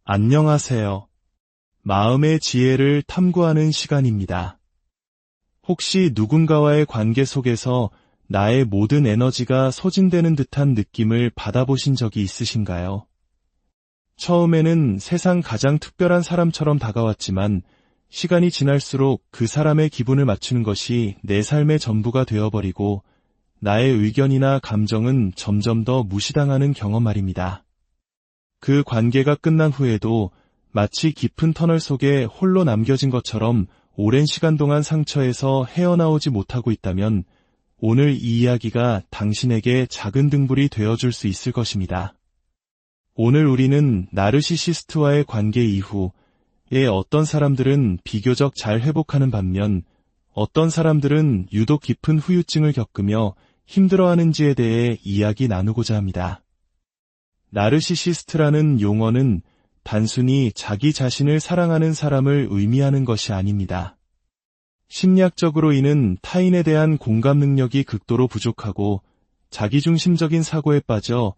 안녕하세요. 마음의 지혜를 탐구하는 시간입니다. 혹시 누군가와의 관계 속에서 나의 모든 에너지가 소진되는 듯한 느낌을 받아보신 적이 있으신가요? 처음에는 세상 가장 특별한 사람처럼 다가왔지만 시간이 지날수록 그 사람의 기분을 맞추는 것이 내 삶의 전부가 되어버리고 나의 의견이나 감정은 점점 더 무시당하는 경험 말입니다. 그 관계가 끝난 후에도 마치 깊은 터널 속에 홀로 남겨진 것처럼 오랜 시간 동안 상처에서 헤어나오지 못하고 있다면 오늘 이 이야기가 당신에게 작은 등불이 되어줄 수 있을 것입니다. 오늘 우리는 나르시시스트와의 관계 이후에 어떤 사람들은 비교적 잘 회복하는 반면 어떤 사람들은 유독 깊은 후유증을 겪으며 힘들어하는지에 대해 이야기 나누고자 합니다. 나르시시스트라는 용어는 단순히 자기 자신을 사랑하는 사람을 의미하는 것이 아닙니다. 심리학적으로 이는 타인에 대한 공감 능력이 극도로 부족하고 자기중심적인 사고에 빠져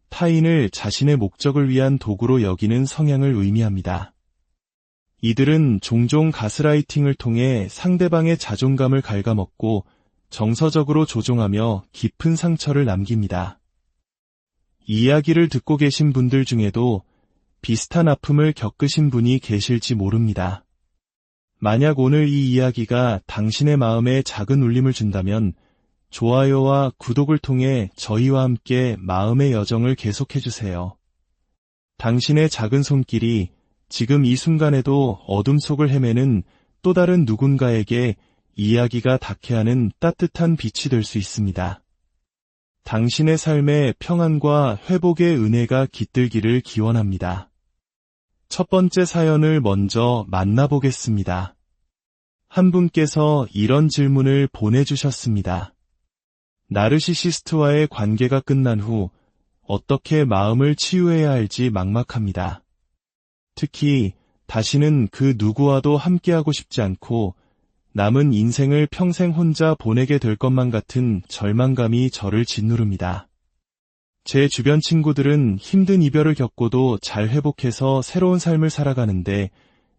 타인을 자신의 목적을 위한 도구로 여기는 성향을 의미합니다. 이들은 종종 가스라이팅을 통해 상대방의 자존감을 갉아먹고 정서적으로 조종하며 깊은 상처를 남깁니다. 이 이야기를 듣고 계신 분들 중에도 비슷한 아픔을 겪으신 분이 계실지 모릅니다. 만약 오늘 이 이야기가 당신의 마음에 작은 울림을 준다면 좋아요와 구독을 통해 저희와 함께 마음의 여정을 계속해주세요. 당신의 작은 손길이 지금 이 순간에도 어둠 속을 헤매는 또 다른 누군가에게 이야기가 닿게 하는 따뜻한 빛이 될 수 있습니다. 당신의 삶에 평안과 회복의 은혜가 깃들기를 기원합니다. 첫 번째 사연을 먼저 만나보겠습니다. 한 분께서 이런 질문을 보내주셨습니다. 나르시시스트와의 관계가 끝난 후 어떻게 마음을 치유해야 할지 막막합니다. 특히 다시는 그 누구와도 함께하고 싶지 않고 남은 인생을 평생 혼자 보내게 될 것만 같은 절망감이 저를 짓누릅니다. 제 주변 친구들은 힘든 이별을 겪고도 잘 회복해서 새로운 삶을 살아가는데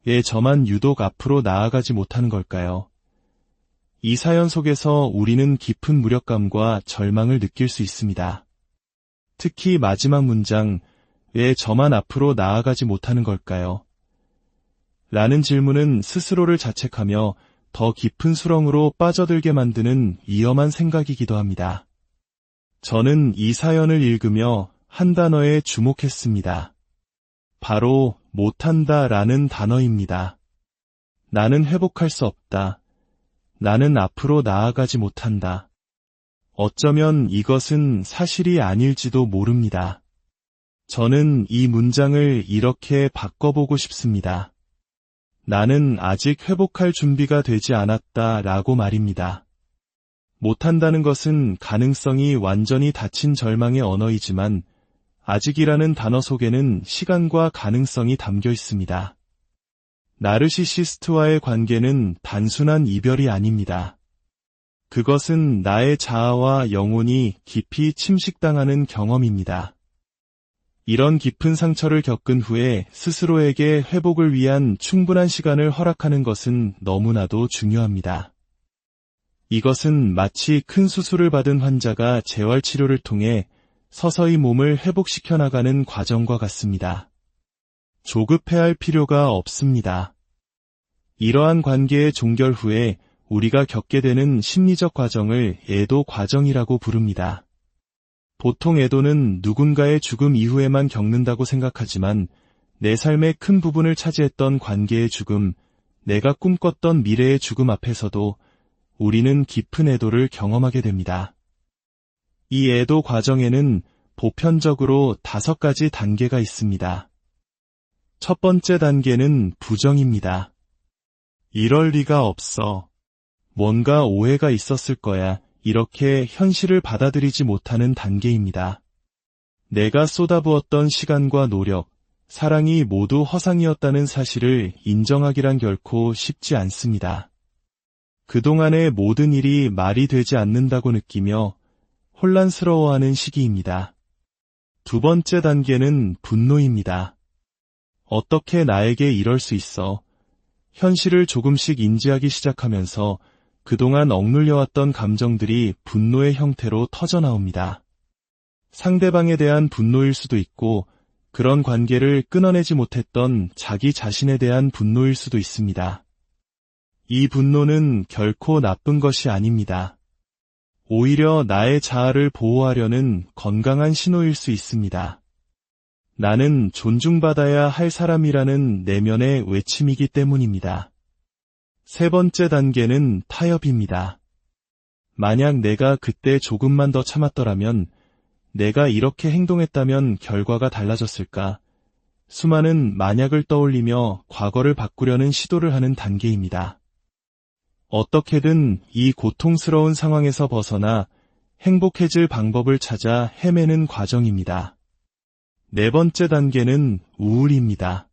왜 저만 유독 앞으로 나아가지 못하는 걸까요? 이 사연 속에서 우리는 깊은 무력감과 절망을 느낄 수 있습니다. 특히 마지막 문장, 왜 저만 앞으로 나아가지 못하는 걸까요? 라는 질문은 스스로를 자책하며 더 깊은 수렁으로 빠져들게 만드는 위험한 생각이기도 합니다. 저는 이 사연을 읽으며 한 단어에 주목했습니다. 바로 못한다 라는 단어입니다. 나는 회복할 수 없다. 나는 앞으로 나아가지 못한다. 어쩌면 이것은 사실이 아닐지도 모릅니다. 저는 이 문장을 이렇게 바꿔보고 싶습니다. 나는 아직 회복할 준비가 되지 않았다 라고 말입니다. 못한다는 것은 가능성이 완전히 닫힌 절망의 언어이지만 아직이라는 단어 속에는 시간과 가능성이 담겨 있습니다. 나르시시스트와의 관계는 단순한 이별이 아닙니다. 그것은 나의 자아와 영혼이 깊이 침식당하는 경험입니다. 이런 깊은 상처를 겪은 후에 스스로에게 회복을 위한 충분한 시간을 허락하는 것은 너무나도 중요합니다. 이것은 마치 큰 수술을 받은 환자가 재활치료를 통해 서서히 몸을 회복시켜 나가는 과정과 같습니다. 조급해할 필요가 없습니다. 이러한 관계의 종결 후에 우리가 겪게 되는 심리적 과정을 애도 과정이라고 부릅니다. 보통 애도는 누군가의 죽음 이후에만 겪는다고 생각하지만 내 삶의 큰 부분을 차지했던 관계의 죽음, 내가 꿈꿨던 미래의 죽음 앞에서도 우리는 깊은 애도를 경험하게 됩니다. 이 애도 과정에는 보편적으로 5가지 단계가 있습니다. 첫 번째 단계는 부정입니다. 이럴 리가 없어. 뭔가 오해가 있었을 거야. 이렇게 현실을 받아들이지 못하는 단계입니다. 내가 쏟아부었던 시간과 노력, 사랑이 모두 허상이었다는 사실을 인정하기란 결코 쉽지 않습니다. 그동안의 모든 일이 말이 되지 않는다고 느끼며 혼란스러워하는 시기입니다. 두 번째 단계는 분노입니다. 어떻게 나에게 이럴 수 있어? 현실을 조금씩 인지하기 시작하면서 그동안 억눌려왔던 감정들이 분노의 형태로 터져나옵니다. 상대방에 대한 분노일 수도 있고, 그런 관계를 끊어내지 못했던 자기 자신에 대한 분노일 수도 있습니다. 이 분노는 결코 나쁜 것이 아닙니다. 오히려 나의 자아를 보호하려는 건강한 신호일 수 있습니다. 나는 존중받아야 할 사람이라는 내면의 외침이기 때문입니다. 세 번째 단계는 타협입니다. 만약 내가 그때 조금만 더 참았더라면, 내가 이렇게 행동했다면 결과가 달라졌을까? 수많은 만약을 떠올리며 과거를 바꾸려는 시도를 하는 단계입니다. 어떻게든 이 고통스러운 상황에서 벗어나 행복해질 방법을 찾아 헤매는 과정입니다. 네 번째 단계는 우울입니다.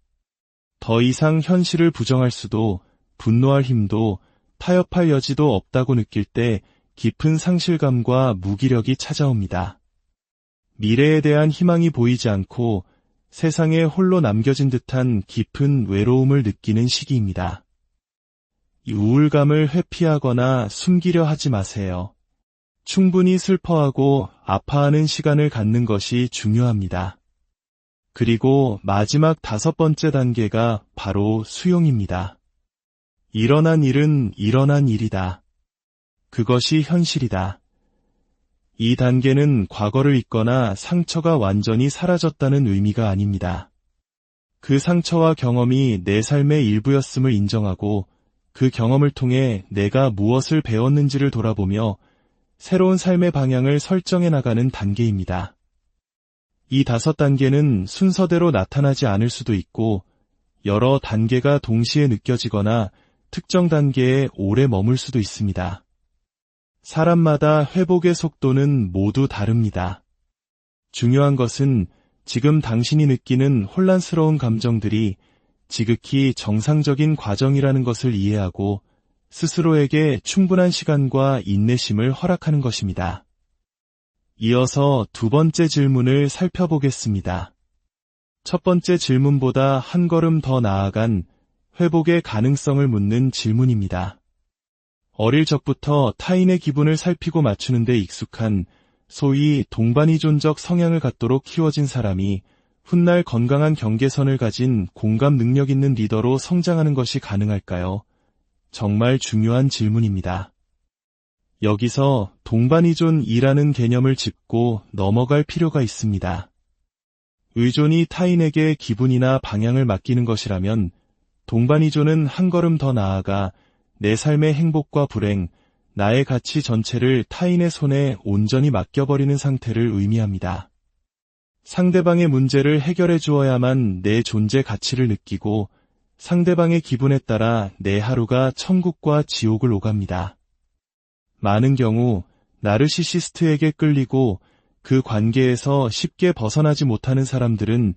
더 이상 현실을 부정할 수도, 분노할 힘도, 타협할 여지도 없다고 느낄 때 깊은 상실감과 무기력이 찾아옵니다. 미래에 대한 희망이 보이지 않고 세상에 홀로 남겨진 듯한 깊은 외로움을 느끼는 시기입니다. 이 우울감을 회피하거나 숨기려 하지 마세요. 충분히 슬퍼하고 아파하는 시간을 갖는 것이 중요합니다. 그리고 마지막 다섯 번째 단계가 바로 수용입니다. 일어난 일은 일어난 일이다. 그것이 현실이다. 이 단계는 과거를 잊거나 상처가 완전히 사라졌다는 의미가 아닙니다. 그 상처와 경험이 내 삶의 일부였음을 인정하고 그 경험을 통해 내가 무엇을 배웠는지를 돌아보며 새로운 삶의 방향을 설정해 나가는 단계입니다. 이 다섯 단계는 순서대로 나타나지 않을 수도 있고 여러 단계가 동시에 느껴지거나 특정 단계에 오래 머물 수도 있습니다. 사람마다 회복의 속도는 모두 다릅니다. 중요한 것은 지금 당신이 느끼는 혼란스러운 감정들이 지극히 정상적인 과정이라는 것을 이해하고 스스로에게 충분한 시간과 인내심을 허락하는 것입니다. 이어서 두 번째 질문을 살펴보겠습니다. 첫 번째 질문보다 한 걸음 더 나아간 회복의 가능성을 묻는 질문입니다. 어릴 적부터 타인의 기분을 살피고 맞추는 데 익숙한 소위 동반이존적 성향을 갖도록 키워진 사람이 훗날 건강한 경계선을 가진 공감 능력 있는 리더로 성장하는 것이 가능할까요? 정말 중요한 질문입니다. 여기서 동반이존이라는 개념을 짚고 넘어갈 필요가 있습니다. 의존이 타인에게 기분이나 방향을 맡기는 것이라면 동반이존은 한 걸음 더 나아가 내 삶의 행복과 불행, 나의 가치 전체를 타인의 손에 온전히 맡겨버리는 상태를 의미합니다. 상대방의 문제를 해결해 주어야만 내 존재 가치를 느끼고 상대방의 기분에 따라 내 하루가 천국과 지옥을 오갑니다. 많은 경우 나르시시스트에게 끌리고 그 관계에서 쉽게 벗어나지 못하는 사람들은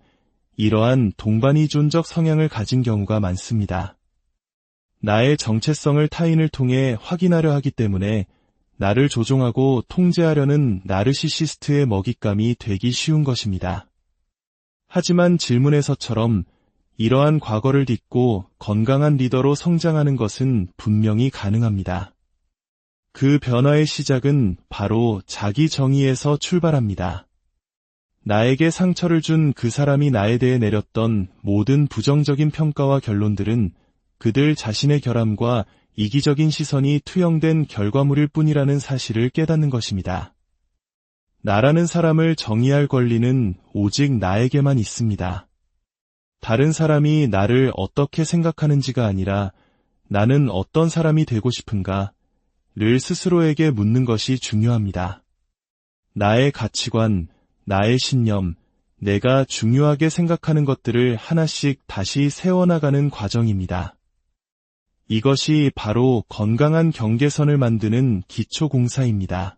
이러한 동반이존적 성향을 가진 경우가 많습니다. 나의 정체성을 타인을 통해 확인하려 하기 때문에 나를 조종하고 통제하려는 나르시시스트의 먹잇감이 되기 쉬운 것입니다. 하지만 질문에서처럼 이러한 과거를 딛고 건강한 리더로 성장하는 것은 분명히 가능합니다. 그 변화의 시작은 바로 자기 정의에서 출발합니다. 나에게 상처를 준 그 사람이 나에 대해 내렸던 모든 부정적인 평가와 결론들은 그들 자신의 결함과 이기적인 시선이 투영된 결과물일 뿐이라는 사실을 깨닫는 것입니다. 나라는 사람을 정의할 권리는 오직 나에게만 있습니다. 다른 사람이 나를 어떻게 생각하는지가 아니라 나는 어떤 사람이 되고 싶은가 를 스스로에게 묻는 것이 중요합니다. 나의 가치관, 나의 신념, 내가 중요하게 생각하는 것들을 하나씩 다시 세워나가는 과정입니다. 이것이 바로 건강한 경계선을 만드는 기초공사입니다.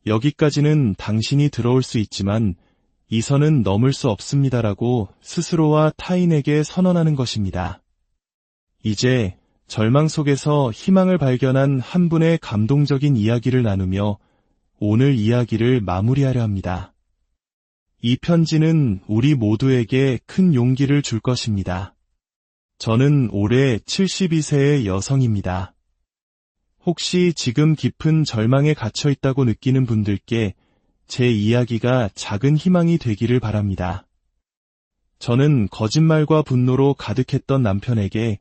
여기까지는 당신이 들어올 수 있지만 이 선은 넘을 수 없습니다라고 스스로와 타인에게 선언하는 것입니다. 이제 절망 속에서 희망을 발견한 한 분의 감동적인 이야기를 나누며 오늘 이야기를 마무리하려 합니다. 이 편지는 우리 모두에게 큰 용기를 줄 것입니다. 저는 올해 72세의 여성입니다. 혹시 지금 깊은 절망에 갇혀 있다고 느끼는 분들께 제 이야기가 작은 희망이 되기를 바랍니다. 저는 거짓말과 분노로 가득했던 남편에게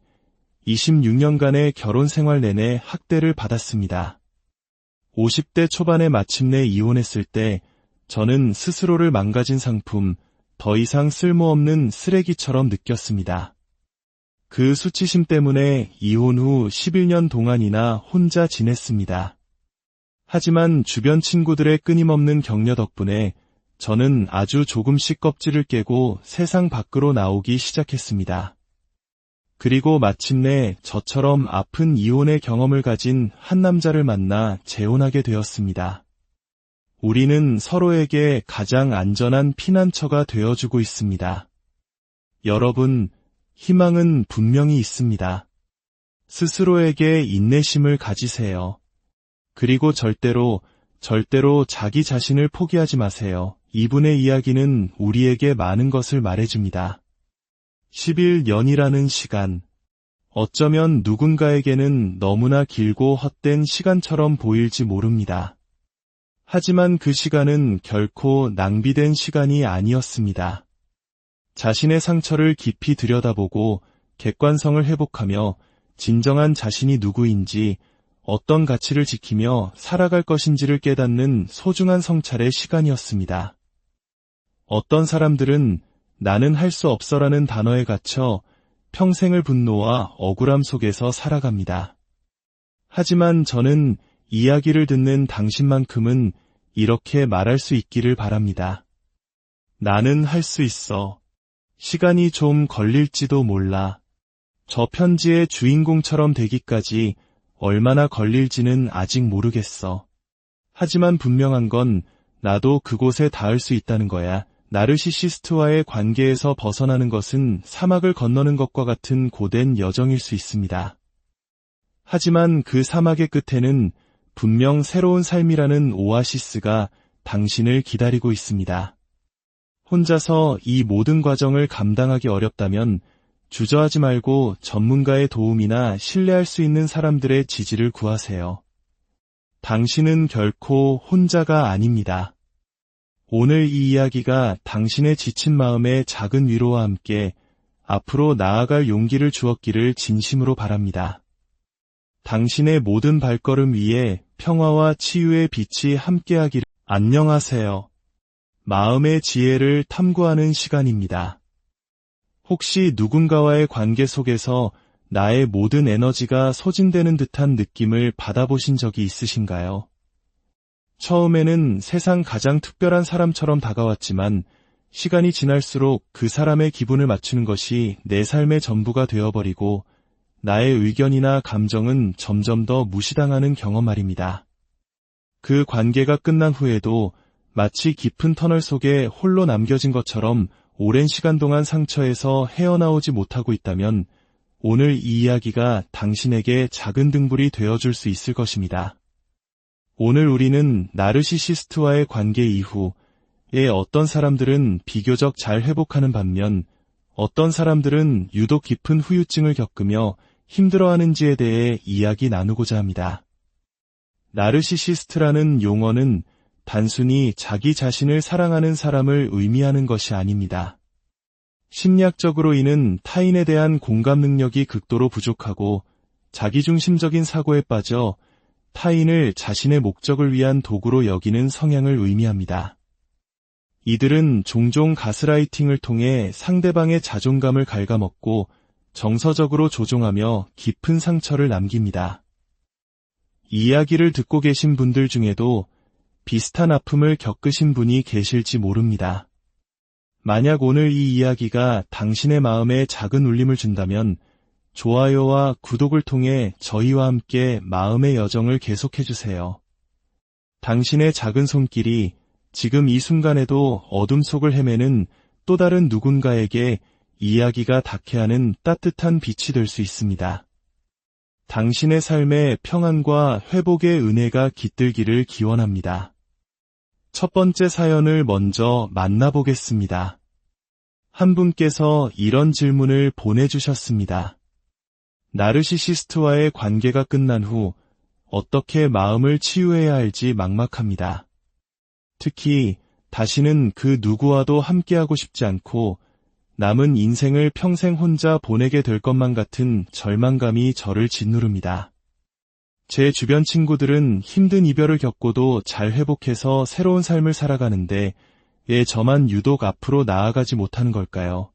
26년간의 결혼 생활 내내 학대를 받았습니다. 50대 초반에 마침내 이혼했을 때 저는 스스로를 망가진 상품, 더 이상 쓸모없는 쓰레기처럼 느꼈습니다. 그 수치심 때문에 이혼 후 11년 동안이나 혼자 지냈습니다. 하지만 주변 친구들의 끊임없는 격려 덕분에 저는 아주 조금씩 껍질을 깨고 세상 밖으로 나오기 시작했습니다. 그리고 마침내 저처럼 아픈 이혼의 경험을 가진 한 남자를 만나 재혼하게 되었습니다. 우리는 서로에게 가장 안전한 피난처가 되어주고 있습니다. 여러분, 희망은 분명히 있습니다. 스스로에게 인내심을 가지세요. 그리고 절대로 자기 자신을 포기하지 마세요. 이분의 이야기는 우리에게 많은 것을 말해줍니다. 11년이라는 시간. 어쩌면 누군가에게는 너무나 길고 헛된 시간처럼 보일지 모릅니다. 하지만 그 시간은 결코 낭비된 시간이 아니었습니다. 자신의 상처를 깊이 들여다보고 객관성을 회복하며 진정한 자신이 누구인지, 어떤 가치를 지키며 살아갈 것인지를 깨닫는 소중한 성찰의 시간이었습니다. 어떤 사람들은 나는 할 수 없어라는 단어에 갇혀 평생을 분노와 억울함 속에서 살아갑니다. 하지만 저는 이야기를 듣는 당신만큼은 이렇게 말할 수 있기를 바랍니다. 나는 할 수 있어. 시간이 좀 걸릴지도 몰라. 저 편지의 주인공처럼 되기까지 얼마나 걸릴지는 아직 모르겠어. 하지만 분명한 건 나도 그곳에 닿을 수 있다는 거야. 나르시시스트와의 관계에서 벗어나는 것은 사막을 건너는 것과 같은 고된 여정일 수 있습니다. 하지만 그 사막의 끝에는 분명 새로운 삶이라는 오아시스가 당신을 기다리고 있습니다. 혼자서 이 모든 과정을 감당하기 어렵다면 주저하지 말고 전문가의 도움이나 신뢰할 수 있는 사람들의 지지를 구하세요. 당신은 결코 혼자가 아닙니다. 오늘 이 이야기가 당신의 지친 마음에 작은 위로와 함께 앞으로 나아갈 용기를 주었기를 진심으로 바랍니다. 당신의 모든 발걸음 위에 평화와 치유의 빛이 함께하기를. 안녕하세요. 마음의 지혜를 탐구하는 시간입니다. 혹시 누군가와의 관계 속에서 나의 모든 에너지가 소진되는 듯한 느낌을 받아보신 적이 있으신가요? 처음에는 세상 가장 특별한 사람처럼 다가왔지만 시간이 지날수록 그 사람의 기분을 맞추는 것이 내 삶의 전부가 되어버리고 나의 의견이나 감정은 점점 더 무시당하는 경험 말입니다. 그 관계가 끝난 후에도 마치 깊은 터널 속에 홀로 남겨진 것처럼 오랜 시간 동안 상처에서 헤어나오지 못하고 있다면 오늘 이 이야기가 당신에게 작은 등불이 되어줄 수 있을 것입니다. 오늘 우리는 나르시시스트와의 관계 이후에 어떤 사람들은 비교적 잘 회복하는 반면 어떤 사람들은 유독 깊은 후유증을 겪으며 힘들어하는지에 대해 이야기 나누고자 합니다. 나르시시스트라는 용어는 단순히 자기 자신을 사랑하는 사람을 의미하는 것이 아닙니다. 심리학적으로 이는 타인에 대한 공감 능력이 극도로 부족하고 자기중심적인 사고에 빠져 타인을 자신의 목적을 위한 도구로 여기는 성향을 의미합니다. 이들은 종종 가스라이팅을 통해 상대방의 자존감을 갉아먹고 정서적으로 조종하며 깊은 상처를 남깁니다. 이야기를 듣고 계신 분들 중에도 비슷한 아픔을 겪으신 분이 계실지 모릅니다. 만약 오늘 이 이야기가 당신의 마음에 작은 울림을 준다면 좋아요와 구독을 통해 저희와 함께 마음의 여정을 계속해주세요. 당신의 작은 손길이 지금 이 순간에도 어둠 속을 헤매는 또 다른 누군가에게 이야기가 닿게 하는 따뜻한 빛이 될 수 있습니다. 당신의 삶에 평안과 회복의 은혜가 깃들기를 기원합니다. 첫 번째 사연을 먼저 만나보겠습니다. 한 분께서 이런 질문을 보내주셨습니다. 나르시시스트와의 관계가 끝난 후 어떻게 마음을 치유해야 할지 막막합니다. 특히 다시는 그 누구와도 함께하고 싶지 않고 남은 인생을 평생 혼자 보내게 될 것만 같은 절망감이 저를 짓누릅니다. 제 주변 친구들은 힘든 이별을 겪고도 잘 회복해서 새로운 삶을 살아가는데 왜 저만 유독 앞으로 나아가지 못하는 걸까요?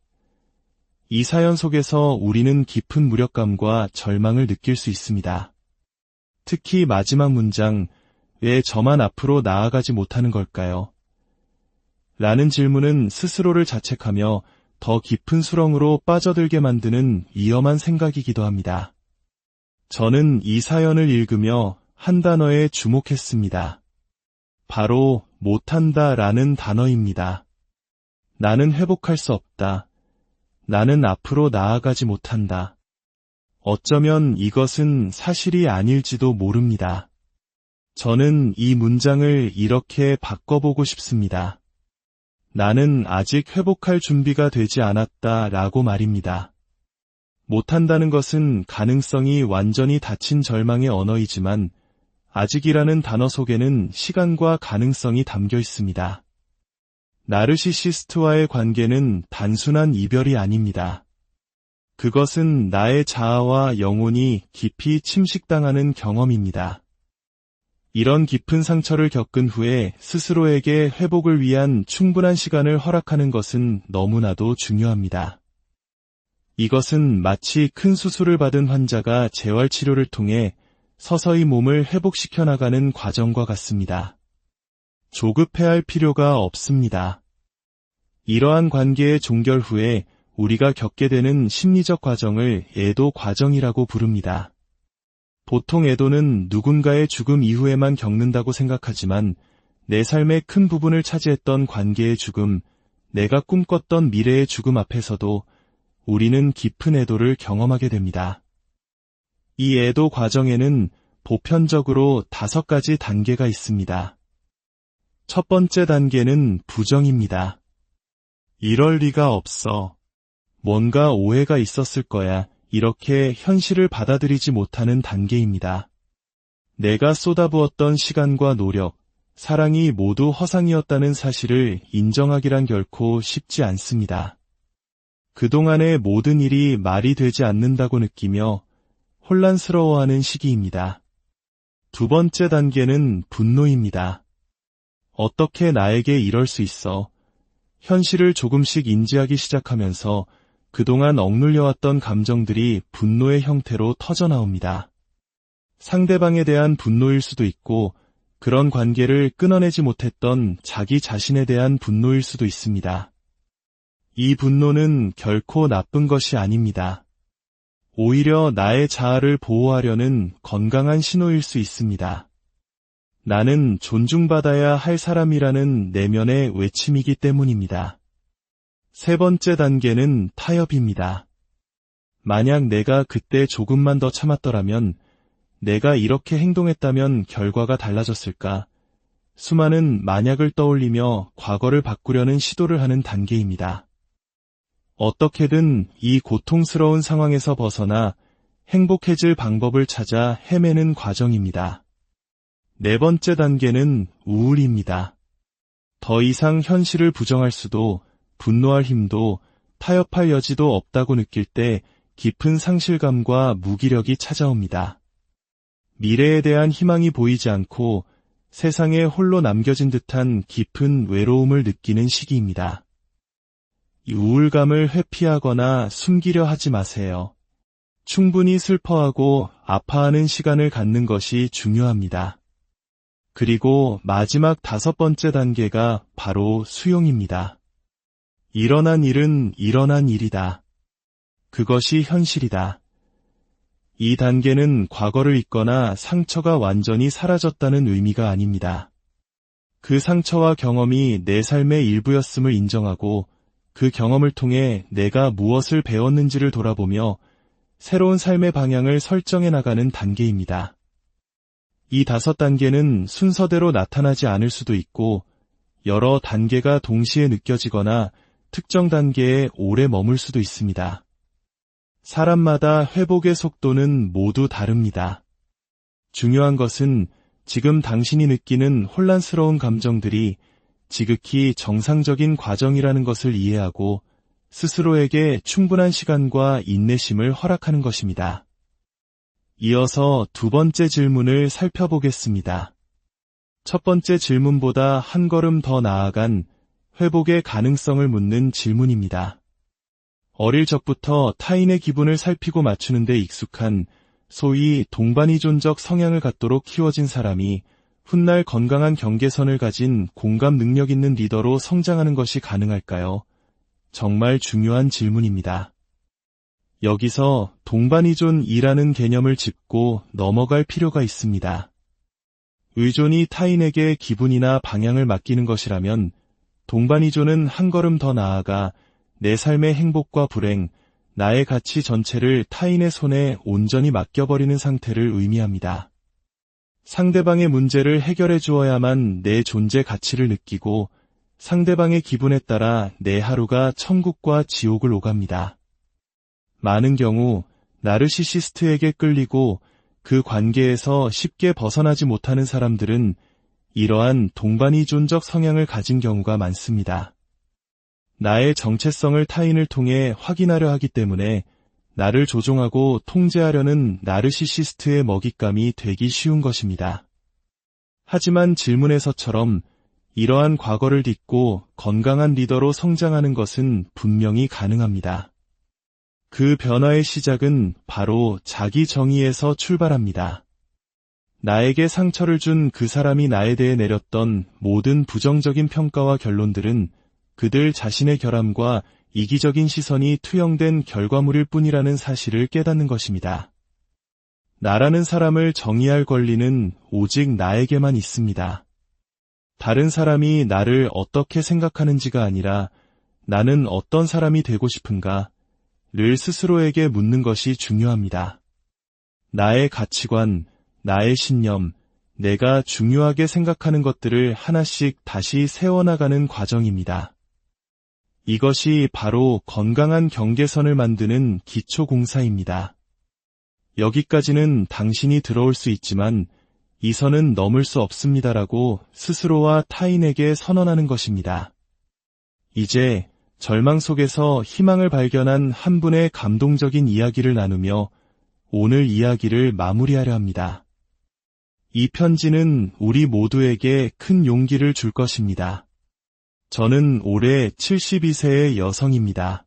이 사연 속에서 우리는 깊은 무력감과 절망을 느낄 수 있습니다. 특히 마지막 문장, 왜 저만 앞으로 나아가지 못하는 걸까요? 라는 질문은 스스로를 자책하며 더 깊은 수렁으로 빠져들게 만드는 위험한 생각이기도 합니다. 저는 이 사연을 읽으며 한 단어에 주목했습니다. 바로 못한다 라는 단어입니다. 나는 회복할 수 없다. 나는 앞으로 나아가지 못한다. 어쩌면 이것은 사실이 아닐지도 모릅니다. 저는 이 문장을 이렇게 바꿔보고 싶습니다. 나는 아직 회복할 준비가 되지 않았다 라고 말입니다. 못한다는 것은 가능성이 완전히 닫힌 절망의 언어이지만 아직이라는 단어 속에는 시간과 가능성이 담겨 있습니다. 나르시시스트와의 관계는 단순한 이별이 아닙니다. 그것은 나의 자아와 영혼이 깊이 침식당하는 경험입니다. 이런 깊은 상처를 겪은 후에 스스로에게 회복을 위한 충분한 시간을 허락하는 것은 너무나도 중요합니다. 이것은 마치 큰 수술을 받은 환자가 재활치료를 통해 서서히 몸을 회복시켜 나가는 과정과 같습니다. 조급해할 필요가 없습니다. 이러한 관계의 종결 후에 우리가 겪게 되는 심리적 과정을 애도 과정이라고 부릅니다. 보통 애도는 누군가의 죽음 이후에만 겪는다고 생각하지만 내 삶의 큰 부분을 차지했던 관계의 죽음, 내가 꿈꿨던 미래의 죽음 앞에서도 우리는 깊은 애도를 경험하게 됩니다. 이 애도 과정에는 보편적으로 5가지 단계가 있습니다. 첫 번째 단계는 부정입니다. 이럴 리가 없어. 뭔가 오해가 있었을 거야. 이렇게 현실을 받아들이지 못하는 단계입니다. 내가 쏟아부었던 시간과 노력, 사랑이 모두 허상이었다는 사실을 인정하기란 결코 쉽지 않습니다. 그동안의 모든 일이 말이 되지 않는다고 느끼며 혼란스러워하는 시기입니다. 두 번째 단계는 분노입니다. 어떻게 나에게 이럴 수 있어? 현실을 조금씩 인지하기 시작하면서 그동안 억눌려왔던 감정들이 분노의 형태로 터져나옵니다. 상대방에 대한 분노일 수도 있고 그런 관계를 끊어내지 못했던 자기 자신에 대한 분노일 수도 있습니다. 이 분노는 결코 나쁜 것이 아닙니다. 오히려 나의 자아를 보호하려는 건강한 신호일 수 있습니다. 나는 존중받아야 할 사람이라는 내면의 외침이기 때문입니다. 세 번째 단계는 타협입니다. 만약 내가 그때 조금만 더 참았더라면, 내가 이렇게 행동했다면 결과가 달라졌을까? 수많은 만약을 떠올리며 과거를 바꾸려는 시도를 하는 단계입니다. 어떻게든 이 고통스러운 상황에서 벗어나 행복해질 방법을 찾아 헤매는 과정입니다. 네 번째 단계는 우울입니다. 더 이상 현실을 부정할 수도, 분노할 힘도, 타협할 여지도 없다고 느낄 때 깊은 상실감과 무기력이 찾아옵니다. 미래에 대한 희망이 보이지 않고 세상에 홀로 남겨진 듯한 깊은 외로움을 느끼는 시기입니다. 이 우울감을 회피하거나 숨기려 하지 마세요. 충분히 슬퍼하고 아파하는 시간을 갖는 것이 중요합니다. 그리고 마지막 5번째 단계가 바로 수용입니다. 일어난 일은 일어난 일이다. 그것이 현실이다. 이 단계는 과거를 잊거나 상처가 완전히 사라졌다는 의미가 아닙니다. 그 상처와 경험이 내 삶의 일부였음을 인정하고 그 경험을 통해 내가 무엇을 배웠는지를 돌아보며 새로운 삶의 방향을 설정해 나가는 단계입니다. 이 5단계는 순서대로 나타나지 않을 수도 있고 여러 단계가 동시에 느껴지거나 특정 단계에 오래 머물 수도 있습니다. 사람마다 회복의 속도는 모두 다릅니다. 중요한 것은 지금 당신이 느끼는 혼란스러운 감정들이 지극히 정상적인 과정이라는 것을 이해하고 스스로에게 충분한 시간과 인내심을 허락하는 것입니다. 이어서 두 번째 질문을 살펴보겠습니다. 첫 번째 질문보다 한 걸음 더 나아간 회복의 가능성을 묻는 질문입니다. 어릴 적부터 타인의 기분을 살피고 맞추는 데 익숙한 소위 동반이존적 성향을 갖도록 키워진 사람이 훗날 건강한 경계선을 가진 공감 능력 있는 리더로 성장하는 것이 가능할까요? 정말 중요한 질문입니다. 여기서 동반이존이라는 개념을 짚고 넘어갈 필요가 있습니다. 의존이 타인에게 기분이나 방향을 맡기는 것이라면 동반이존은 한 걸음 더 나아가 내 삶의 행복과 불행, 나의 가치 전체를 타인의 손에 온전히 맡겨버리는 상태를 의미합니다. 상대방의 문제를 해결해 주어야만 내 존재 가치를 느끼고 상대방의 기분에 따라 내 하루가 천국과 지옥을 오갑니다. 많은 경우 나르시시스트에게 끌리고 그 관계에서 쉽게 벗어나지 못하는 사람들은 이러한 동반이존적 성향을 가진 경우가 많습니다. 나의 정체성을 타인을 통해 확인하려 하기 때문에 나를 조종하고 통제하려는 나르시시스트의 먹잇감이 되기 쉬운 것입니다. 하지만 질문에서처럼 이러한 과거를 딛고 건강한 리더로 성장하는 것은 분명히 가능합니다. 그 변화의 시작은 바로 자기 정의에서 출발합니다. 나에게 상처를 준 그 사람이 나에 대해 내렸던 모든 부정적인 평가와 결론들은 그들 자신의 결함과 이기적인 시선이 투영된 결과물일 뿐이라는 사실을 깨닫는 것입니다. 나라는 사람을 정의할 권리는 오직 나에게만 있습니다. 다른 사람이 나를 어떻게 생각하는지가 아니라 나는 어떤 사람이 되고 싶은가 를 스스로에게 묻는 것이 중요합니다. 나의 가치관, 나의 신념, 내가 중요하게 생각하는 것들을 하나씩 다시 세워나가는 과정입니다. 이것이 바로 건강한 경계선을 만드는 기초공사입니다. 여기까지는 당신이 들어올 수 있지만 이 선은 넘을 수 없습니다라고 스스로와 타인에게 선언하는 것입니다. 이제 절망 속에서 희망을 발견한 한 분의 감동적인 이야기를 나누며 오늘 이야기를 마무리하려 합니다. 이 편지는 우리 모두에게 큰 용기를 줄 것입니다. 저는 올해 72세의 여성입니다.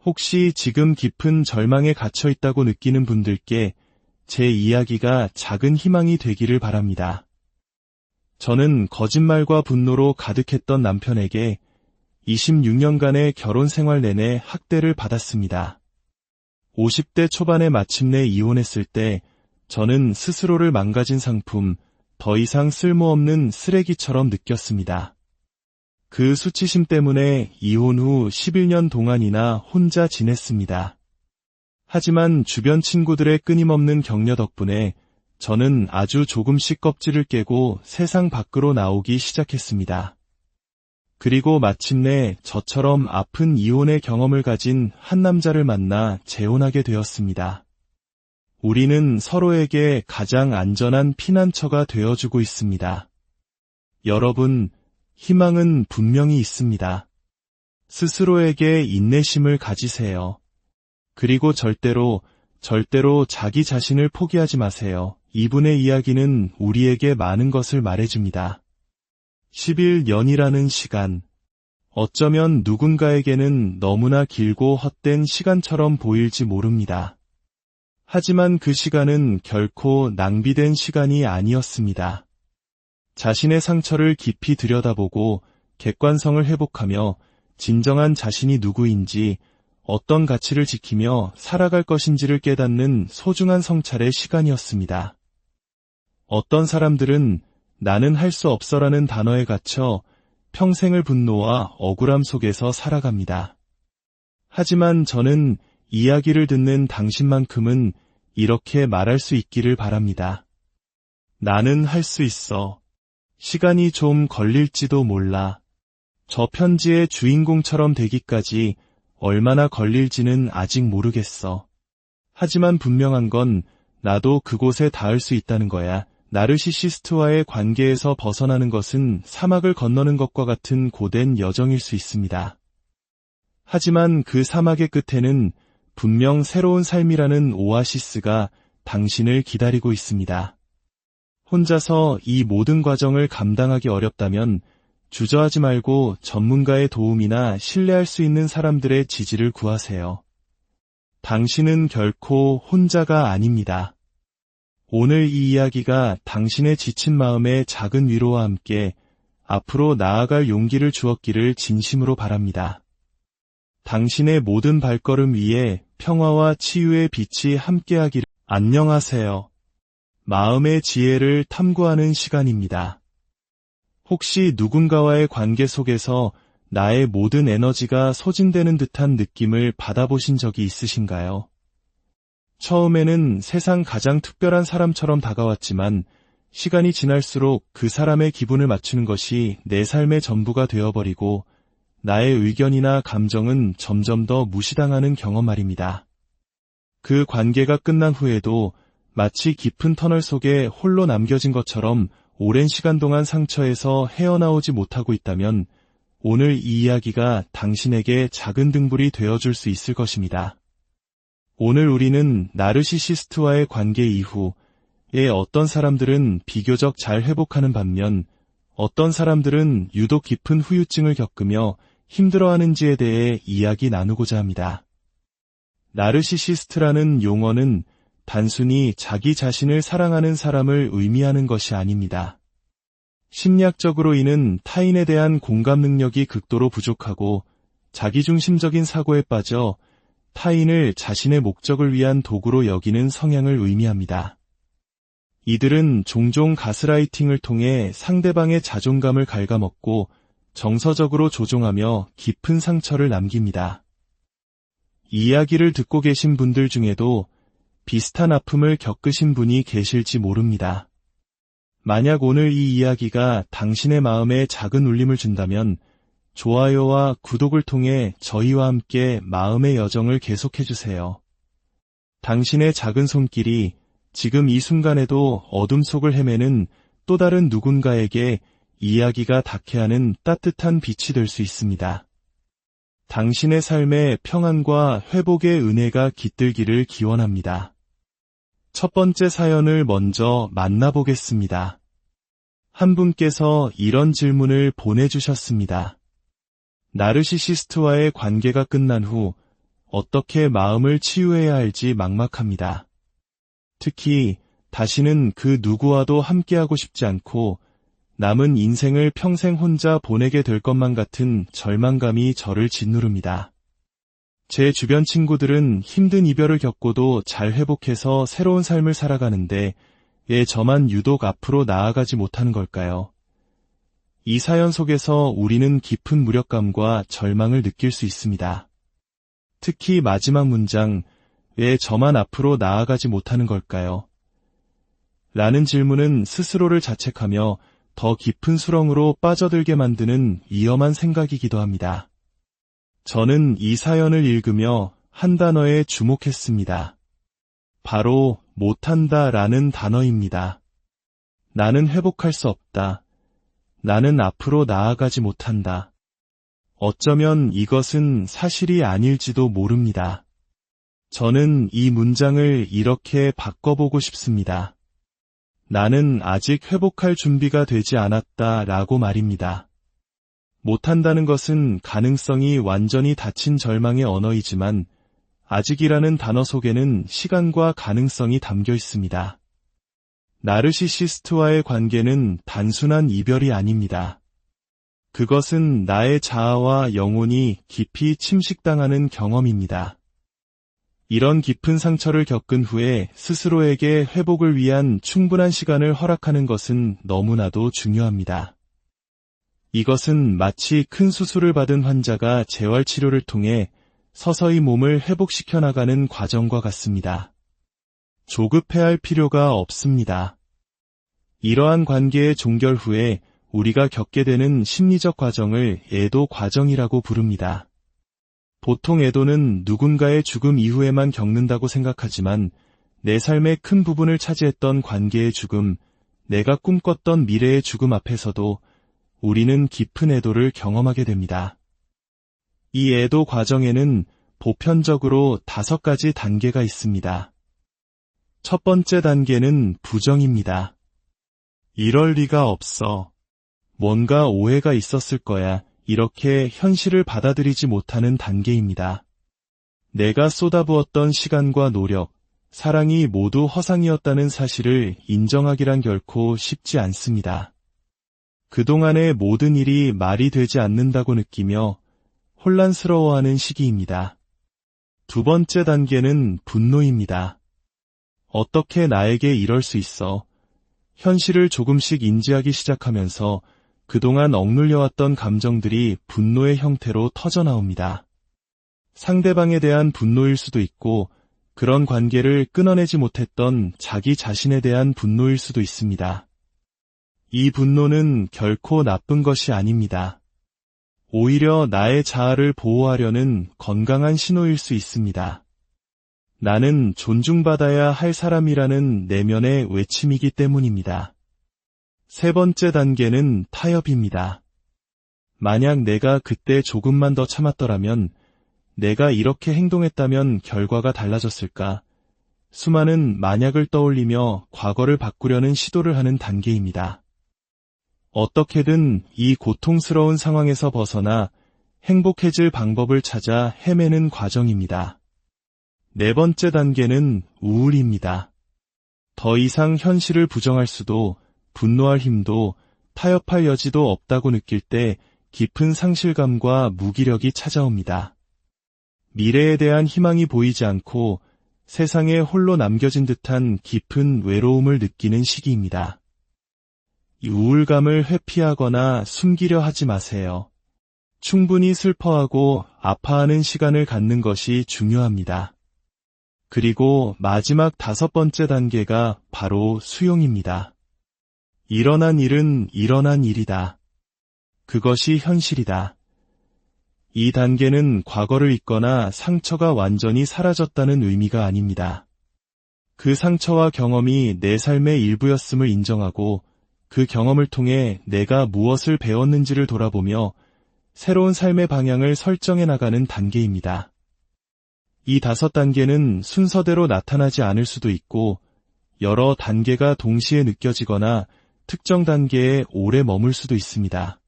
혹시 지금 깊은 절망에 갇혀 있다고 느끼는 분들께 제 이야기가 작은 희망이 되기를 바랍니다. 저는 거짓말과 분노로 가득했던 남편에게 26년간의 결혼 생활 내내 학대를 받았습니다. 50대 초반에 마침내 이혼했을 때 저는 스스로를 망가진 상품, 더 이상 쓸모없는 쓰레기처럼 느꼈습니다. 그 수치심 때문에 이혼 후 11년 동안이나 혼자 지냈습니다. 하지만 주변 친구들의 끊임없는 격려 덕분에 저는 아주 조금씩 껍질을 깨고 세상 밖으로 나오기 시작했습니다. 그리고 마침내 저처럼 아픈 이혼의 경험을 가진 한 남자를 만나 재혼하게 되었습니다. 우리는 서로에게 가장 안전한 피난처가 되어주고 있습니다. 여러분, 희망은 분명히 있습니다. 스스로에게 인내심을 가지세요. 그리고 절대로 자기 자신을 포기하지 마세요. 이분의 이야기는 우리에게 많은 것을 말해줍니다. 11년이라는 시간. 어쩌면 누군가에게는 너무나 길고 헛된 시간처럼 보일지 모릅니다. 하지만 그 시간은 결코 낭비된 시간이 아니었습니다. 자신의 상처를 깊이 들여다보고 객관성을 회복하며 진정한 자신이 누구인지, 어떤 가치를 지키며 살아갈 것인지를 깨닫는 소중한 성찰의 시간이었습니다. 어떤 사람들은 나는 할 수 없어라는 단어에 갇혀 평생을 분노와 억울함 속에서 살아갑니다. 하지만 저는 이야기를 듣는 당신만큼은 이렇게 말할 수 있기를 바랍니다. 나는 할 수 있어. 시간이 좀 걸릴지도 몰라. 저 편지의 주인공처럼 되기까지 얼마나 걸릴지는 아직 모르겠어. 하지만 분명한 건 나도 그곳에 닿을 수 있다는 거야. 나르시시스트와의 관계에서 벗어나는 것은 사막을 건너는 것과 같은 고된 여정일 수 있습니다. 하지만 그 사막의 끝에는 분명 새로운 삶이라는 오아시스가 당신을 기다리고 있습니다. 혼자서 이 모든 과정을 감당하기 어렵다면 주저하지 말고 전문가의 도움이나 신뢰할 수 있는 사람들의 지지를 구하세요. 당신은 결코 혼자가 아닙니다. 오늘 이 이야기가 당신의 지친 마음에 작은 위로와 함께 앞으로 나아갈 용기를 주었기를 진심으로 바랍니다. 당신의 모든 발걸음 위에 평화와 치유의 빛이 함께하기를. 안녕하세요. 마음의 지혜를 탐구하는 시간입니다. 혹시 누군가와의 관계 속에서 나의 모든 에너지가 소진되는 듯한 느낌을 받아보신 적이 있으신가요? 처음에는 세상 가장 특별한 사람처럼 다가왔지만 시간이 지날수록 그 사람의 기분을 맞추는 것이 내 삶의 전부가 되어버리고 나의 의견이나 감정은 점점 더 무시당하는 경험 말입니다. 그 관계가 끝난 후에도 마치 깊은 터널 속에 홀로 남겨진 것처럼 오랜 시간 동안 상처에서 헤어나오지 못하고 있다면 오늘 이 이야기가 당신에게 작은 등불이 되어줄 수 있을 것입니다. 오늘 우리는 나르시시스트와의 관계 이후에 어떤 사람들은 비교적 잘 회복하는 반면 어떤 사람들은 유독 깊은 후유증을 겪으며 힘들어하는지에 대해 이야기 나누고자 합니다. 나르시시스트라는 용어는 단순히 자기 자신을 사랑하는 사람을 의미하는 것이 아닙니다. 심리학적으로 이는 타인에 대한 공감 능력이 극도로 부족하고 자기중심적인 사고에 빠져 타인을 자신의 목적을 위한 도구로 여기는 성향을 의미합니다. 이들은 종종 가스라이팅을 통해 상대방의 자존감을 갉아먹고 정서적으로 조종하며 깊은 상처를 남깁니다. 이 이야기를 듣고 계신 분들 중에도 비슷한 아픔을 겪으신 분이 계실지 모릅니다. 만약 오늘 이 이야기가 당신의 마음에 작은 울림을 준다면 좋아요와 구독을 통해 저희와 함께 마음의 여정을 계속해주세요. 당신의 작은 손길이 지금 이 순간에도 어둠 속을 헤매는 또 다른 누군가에게 이야기가 닿게 하는 따뜻한 빛이 될 수 있습니다. 당신의 삶에 평안과 회복의 은혜가 깃들기를 기원합니다. 첫 번째 사연을 먼저 만나보겠습니다. 한 분께서 이런 질문을 보내주셨습니다. 나르시시스트와의 관계가 끝난 후 어떻게 마음을 치유해야 할지 막막합니다. 특히 다시는 그 누구와도 함께하고 싶지 않고 남은 인생을 평생 혼자 보내게 될 것만 같은 절망감이 저를 짓누릅니다. 제 주변 친구들은 힘든 이별을 겪고도 잘 회복해서 새로운 삶을 살아가는데 왜 저만 유독 앞으로 나아가지 못하는 걸까요? 이 사연 속에서 우리는 깊은 무력감과 절망을 느낄 수 있습니다. 특히 마지막 문장, 왜 저만 앞으로 나아가지 못하는 걸까요? 라는 질문은 스스로를 자책하며 더 깊은 수렁으로 빠져들게 만드는 위험한 생각이기도 합니다. 저는 이 사연을 읽으며 한 단어에 주목했습니다. 바로 못한다라는 단어입니다. 나는 회복할 수 없다. 나는 앞으로 나아가지 못한다. 어쩌면 이것은 사실이 아닐지도 모릅니다. 저는 이 문장을 이렇게 바꿔보고 싶습니다. 나는 아직 회복할 준비가 되지 않았다 라고 말입니다. 못한다는 것은 가능성이 완전히 닫힌 절망의 언어이지만 아직이라는 단어 속에는 시간과 가능성이 담겨 있습니다. 나르시시스트와의 관계는 단순한 이별이 아닙니다. 그것은 나의 자아와 영혼이 깊이 침식당하는 경험입니다. 이런 깊은 상처를 겪은 후에 스스로에게 회복을 위한 충분한 시간을 허락하는 것은 너무나도 중요합니다. 이것은 마치 큰 수술을 받은 환자가 재활치료를 통해 서서히 몸을 회복시켜 나가는 과정과 같습니다. 조급해할 필요가 없습니다. 이러한 관계의 종결 후에 우리가 겪게 되는 심리적 과정을 애도 과정이라고 부릅니다. 보통 애도는 누군가의 죽음 이후에만 겪는다고 생각하지만 내 삶의 큰 부분을 차지했던 관계의 죽음, 내가 꿈꿨던 미래의 죽음 앞에서도 우리는 깊은 애도를 경험하게 됩니다. 이 애도 과정에는 보편적으로 5가지 단계가 있습니다. 첫 번째 단계는 부정입니다. 이럴 리가 없어. 뭔가 오해가 있었을 거야. 이렇게 현실을 받아들이지 못하는 단계입니다. 내가 쏟아부었던 시간과 노력, 사랑이 모두 허상이었다는 사실을 인정하기란 결코 쉽지 않습니다. 그동안의 모든 일이 말이 되지 않는다고 느끼며 혼란스러워하는 시기입니다. 두 번째 단계는 분노입니다. 어떻게 나에게 이럴 수 있어? 현실을 조금씩 인지하기 시작하면서 그동안 억눌려왔던 감정들이 분노의 형태로 터져나옵니다. 상대방에 대한 분노일 수도 있고 그런 관계를 끊어내지 못했던 자기 자신에 대한 분노일 수도 있습니다. 이 분노는 결코 나쁜 것이 아닙니다. 오히려 나의 자아를 보호하려는 건강한 신호일 수 있습니다. 나는 존중받아야 할 사람이라는 내면의 외침이기 때문입니다. 세 번째 단계는 타협입니다. 만약 내가 그때 조금만 더 참았더라면, 내가 이렇게 행동했다면 결과가 달라졌을까? 수많은 만약을 떠올리며 과거를 바꾸려는 시도를 하는 단계입니다. 어떻게든 이 고통스러운 상황에서 벗어나 행복해질 방법을 찾아 헤매는 과정입니다. 네 번째 단계는 우울입니다. 더 이상 현실을 부정할 수도, 분노할 힘도, 타협할 여지도 없다고 느낄 때 깊은 상실감과 무기력이 찾아옵니다. 미래에 대한 희망이 보이지 않고 세상에 홀로 남겨진 듯한 깊은 외로움을 느끼는 시기입니다. 이 우울감을 회피하거나 숨기려 하지 마세요. 충분히 슬퍼하고 아파하는 시간을 갖는 것이 중요합니다. 그리고 마지막 5번째 단계가 바로 수용입니다. 일어난 일은 일어난 일이다. 그것이 현실이다. 이 단계는 과거를 잊거나 상처가 완전히 사라졌다는 의미가 아닙니다. 그 상처와 경험이 내 삶의 일부였음을 인정하고 그 경험을 통해 내가 무엇을 배웠는지를 돌아보며 새로운 삶의 방향을 설정해 나가는 단계입니다. 이 5단계는 순서대로 나타나지 않을 수도 있고 여러 단계가 동시에 느껴지거나 특정 단계에 오래 머물 수도 있습니다.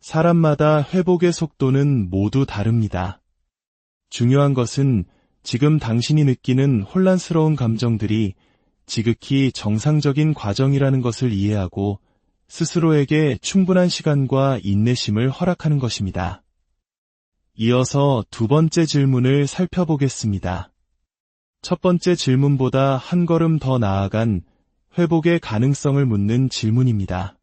사람마다 회복의 속도는 모두 다릅니다. 중요한 것은 지금 당신이 느끼는 혼란스러운 감정들이 지극히 정상적인 과정이라는 것을 이해하고 스스로에게 충분한 시간과 인내심을 허락하는 것입니다. 이어서 두 번째 질문을 살펴보겠습니다. 첫 번째 질문보다 한 걸음 더 나아간 회복의 가능성을 묻는 질문입니다.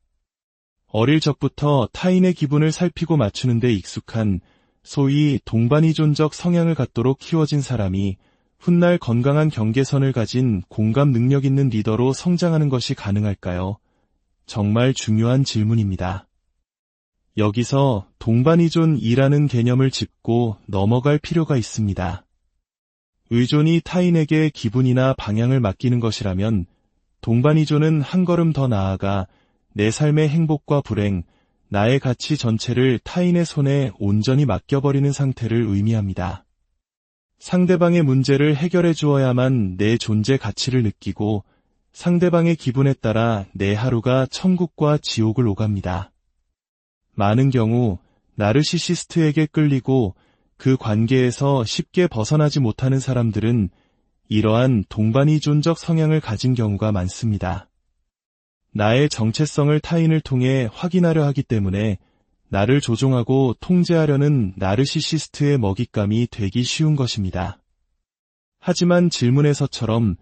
어릴 적부터 타인의 기분을 살피고 맞추는 데 익숙한 소위 동반이존적 성향을 갖도록 키워진 사람이 훗날 건강한 경계선을 가진 공감 능력 있는 리더로 성장하는 것이 가능할까요? 정말 중요한 질문입니다. 여기서 동반이존이라는 개념을 짚고 넘어갈 필요가 있습니다. 의존이 타인에게 기분이나 방향을 맡기는 것이라면 동반이존은 한 걸음 더 나아가 내 삶의 행복과 불행, 나의 가치 전체를 타인의 손에 온전히 맡겨버리는 상태를 의미합니다. 상대방의 문제를 해결해 주어야만 내 존재 가치를 느끼고 상대방의 기분에 따라 내 하루가 천국과 지옥을 오갑니다. 많은 경우 나르시시스트에게 끌리고 그 관계에서 쉽게 벗어나지 못하는 사람들은 이러한 동반이존적 성향을 가진 경우가 많습니다. 나의 정체성을 타인을 통해 확인하려 하기 때문에 나를 조종하고 통제하려는 나르시시스트의 먹잇감이 되기 쉬운 것입니다. 하지만 질문에서처럼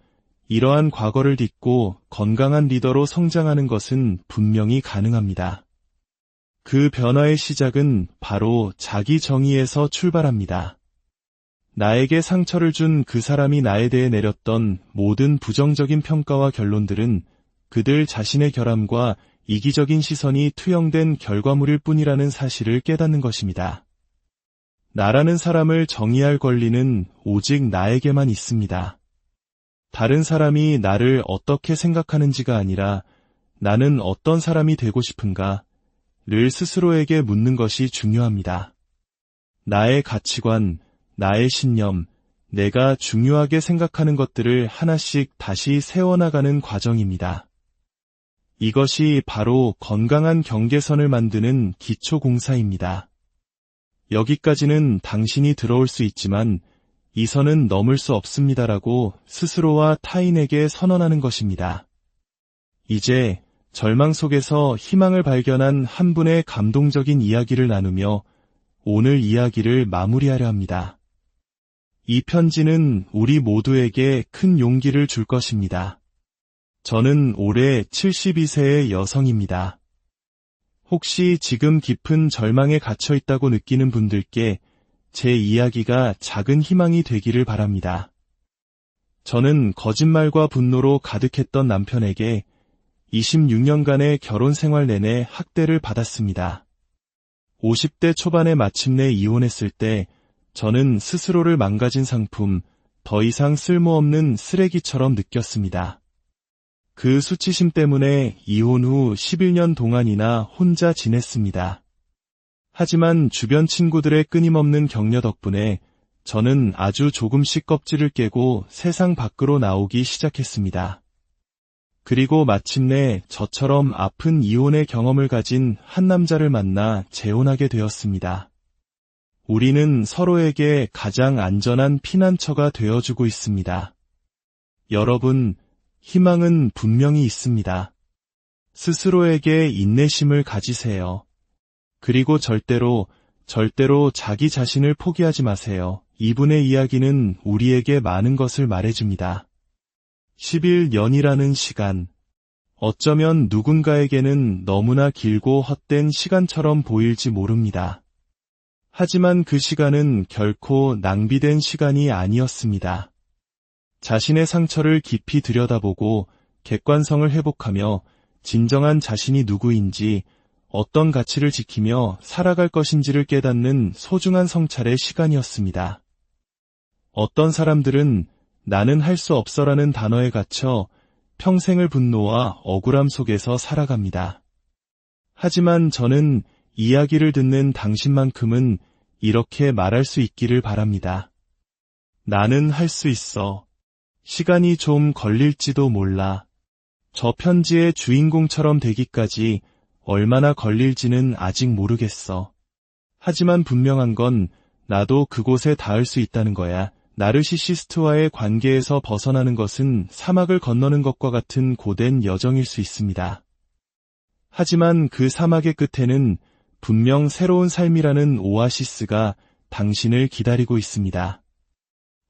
이러한 과거를 딛고 건강한 리더로 성장하는 것은 분명히 가능합니다. 그 변화의 시작은 바로 자기 정의에서 출발합니다. 나에게 상처를 준 그 사람이 나에 대해 내렸던 모든 부정적인 평가와 결론들은 그들 자신의 결함과 이기적인 시선이 투영된 결과물일 뿐이라는 사실을 깨닫는 것입니다. 나라는 사람을 정의할 권리는 오직 나에게만 있습니다. 다른 사람이 나를 어떻게 생각하는지가 아니라 나는 어떤 사람이 되고 싶은가를 스스로에게 묻는 것이 중요합니다. 나의 가치관, 나의 신념, 내가 중요하게 생각하는 것들을 하나씩 다시 세워나가는 과정입니다. 이것이 바로 건강한 경계선을 만드는 기초공사입니다. 여기까지는 당신이 들어올 수 있지만 이 선은 넘을 수 없습니다라고 스스로와 타인에게 선언하는 것입니다. 이제 절망 속에서 희망을 발견한 한 분의 감동적인 이야기를 나누며 오늘 이야기를 마무리하려 합니다. 이 편지는 우리 모두에게 큰 용기를 줄 것입니다. 저는 올해 72세의 여성입니다. 혹시 지금 깊은 절망에 갇혀 있다고 느끼는 분들께 제 이야기가 작은 희망이 되기를 바랍니다. 저는 거짓말과 분노로 가득했던 남편에게 26년간의 결혼 생활 내내 학대를 받았습니다. 50대 초반에 마침내 이혼했을 때 저는 스스로를 망가진 상품, 더 이상 쓸모없는 쓰레기처럼 느꼈습니다. 그 수치심 때문에 이혼 후 11년 동안이나 혼자 지냈습니다. 하지만 주변 친구들의 끊임없는 격려 덕분에 저는 아주 조금씩 껍질을 깨고 세상 밖으로 나오기 시작했습니다. 그리고 마침내 저처럼 아픈 이혼의 경험을 가진 한 남자를 만나 재혼하게 되었습니다. 우리는 서로에게 가장 안전한 피난처가 되어주고 있습니다. 여러분, 희망은 분명히 있습니다. 스스로에게 인내심을 가지세요. 그리고 절대로 자기 자신을 포기하지 마세요. 이분의 이야기는 우리에게 많은 것을 말해줍니다. 11년이라는 시간. 어쩌면 누군가에게는 너무나 길고 헛된 시간처럼 보일지 모릅니다. 하지만 그 시간은 결코 낭비된 시간이 아니었습니다. 자신의 상처를 깊이 들여다보고 객관성을 회복하며 진정한 자신이 누구인지, 어떤 가치를 지키며 살아갈 것인지를 깨닫는 소중한 성찰의 시간이었습니다. 어떤 사람들은 나는 할 수 없어라는 단어에 갇혀 평생을 분노와 억울함 속에서 살아갑니다. 하지만 저는 이야기를 듣는 당신만큼은 이렇게 말할 수 있기를 바랍니다. 나는 할 수 있어. 시간이 좀 걸릴지도 몰라. 저 편지의 주인공처럼 되기까지 얼마나 걸릴지는 아직 모르겠어. 하지만 분명한 건 나도 그곳에 닿을 수 있다는 거야. 나르시시스트와의 관계에서 벗어나는 것은 사막을 건너는 것과 같은 고된 여정일 수 있습니다. 하지만 그 사막의 끝에는 분명 새로운 삶이라는 오아시스가 당신을 기다리고 있습니다.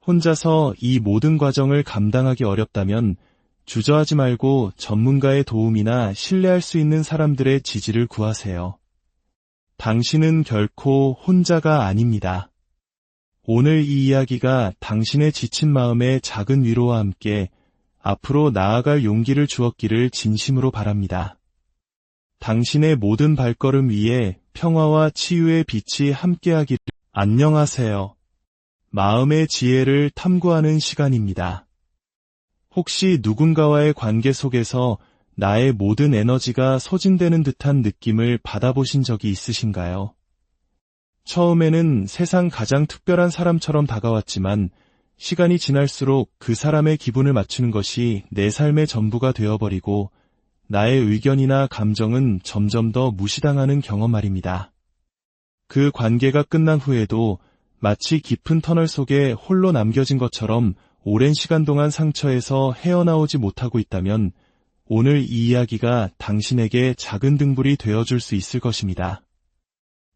혼자서 이 모든 과정을 감당하기 어렵다면 주저하지 말고 전문가의 도움이나 신뢰할 수 있는 사람들의 지지를 구하세요. 당신은 결코 혼자가 아닙니다. 오늘 이 이야기가 당신의 지친 마음에 작은 위로와 함께 앞으로 나아갈 용기를 주었기를 진심으로 바랍니다. 당신의 모든 발걸음 위에 평화와 치유의 빛이 함께하기를. 안녕하세요. 마음의 지혜를 탐구하는 시간입니다. 혹시 누군가와의 관계 속에서 나의 모든 에너지가 소진되는 듯한 느낌을 받아보신 적이 있으신가요? 처음에는 세상 가장 특별한 사람처럼 다가왔지만 시간이 지날수록 그 사람의 기분을 맞추는 것이 내 삶의 전부가 되어버리고 나의 의견이나 감정은 점점 더 무시당하는 경험 말입니다. 그 관계가 끝난 후에도 마치 깊은 터널 속에 홀로 남겨진 것처럼 오랜 시간 동안 상처에서 헤어나오지 못하고 있다면 오늘 이 이야기가 당신에게 작은 등불이 되어줄 수 있을 것입니다.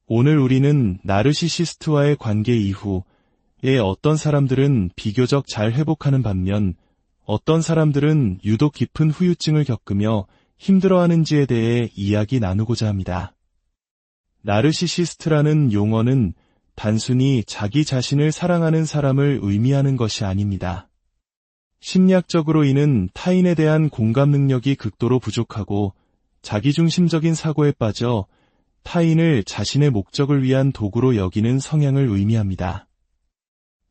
오늘 우리는 나르시시스트와의 관계 이후에 어떤 사람들은 비교적 잘 회복하는 반면 어떤 사람들은 유독 깊은 후유증을 겪으며 힘들어하는지에 대해 이야기 나누고자 합니다. 나르시시스트라는 용어는 단순히 자기 자신을 사랑하는 사람을 의미하는 것이 아닙니다. 심리학적으로 이는 타인에 대한 공감 능력이 극도로 부족하고 자기중심적인 사고에 빠져 타인을 자신의 목적을 위한 도구로 여기는 성향을 의미합니다.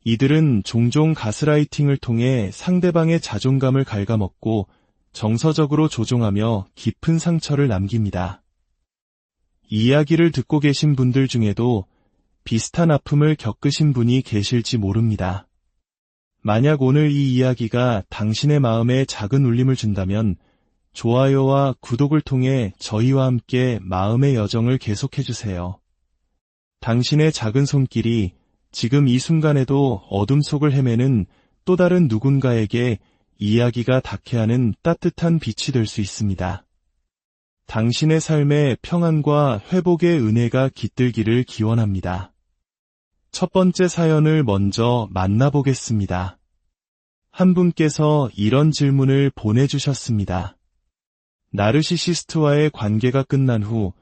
이들은 종종 가스라이팅을 통해 상대방의 자존감을 갉아먹고 정서적으로 조종하며 깊은 상처를 남깁니다. 이 이야기를 듣고 계신 분들 중에도 비슷한 아픔을 겪으신 분이 계실지 모릅니다. 만약 오늘 이 이야기가 당신의 마음에 작은 울림을 준다면 좋아요와 구독을 통해 저희와 함께 마음의 여정을 계속해주세요. 당신의 작은 손길이 지금 이 순간에도 어둠 속을 헤매는 또 다른 누군가에게 이야기가 닿게 하는 따뜻한 빛이 될 수 있습니다. 당신의 삶에 평안과 회복의 은혜가 깃들기를 기원합니다. 첫 번째 사연을 먼저 만나보겠습니다. 한 분께서 이런 질문을 보내주셨습니다. 나르시시스트와의 관계가 끝난 후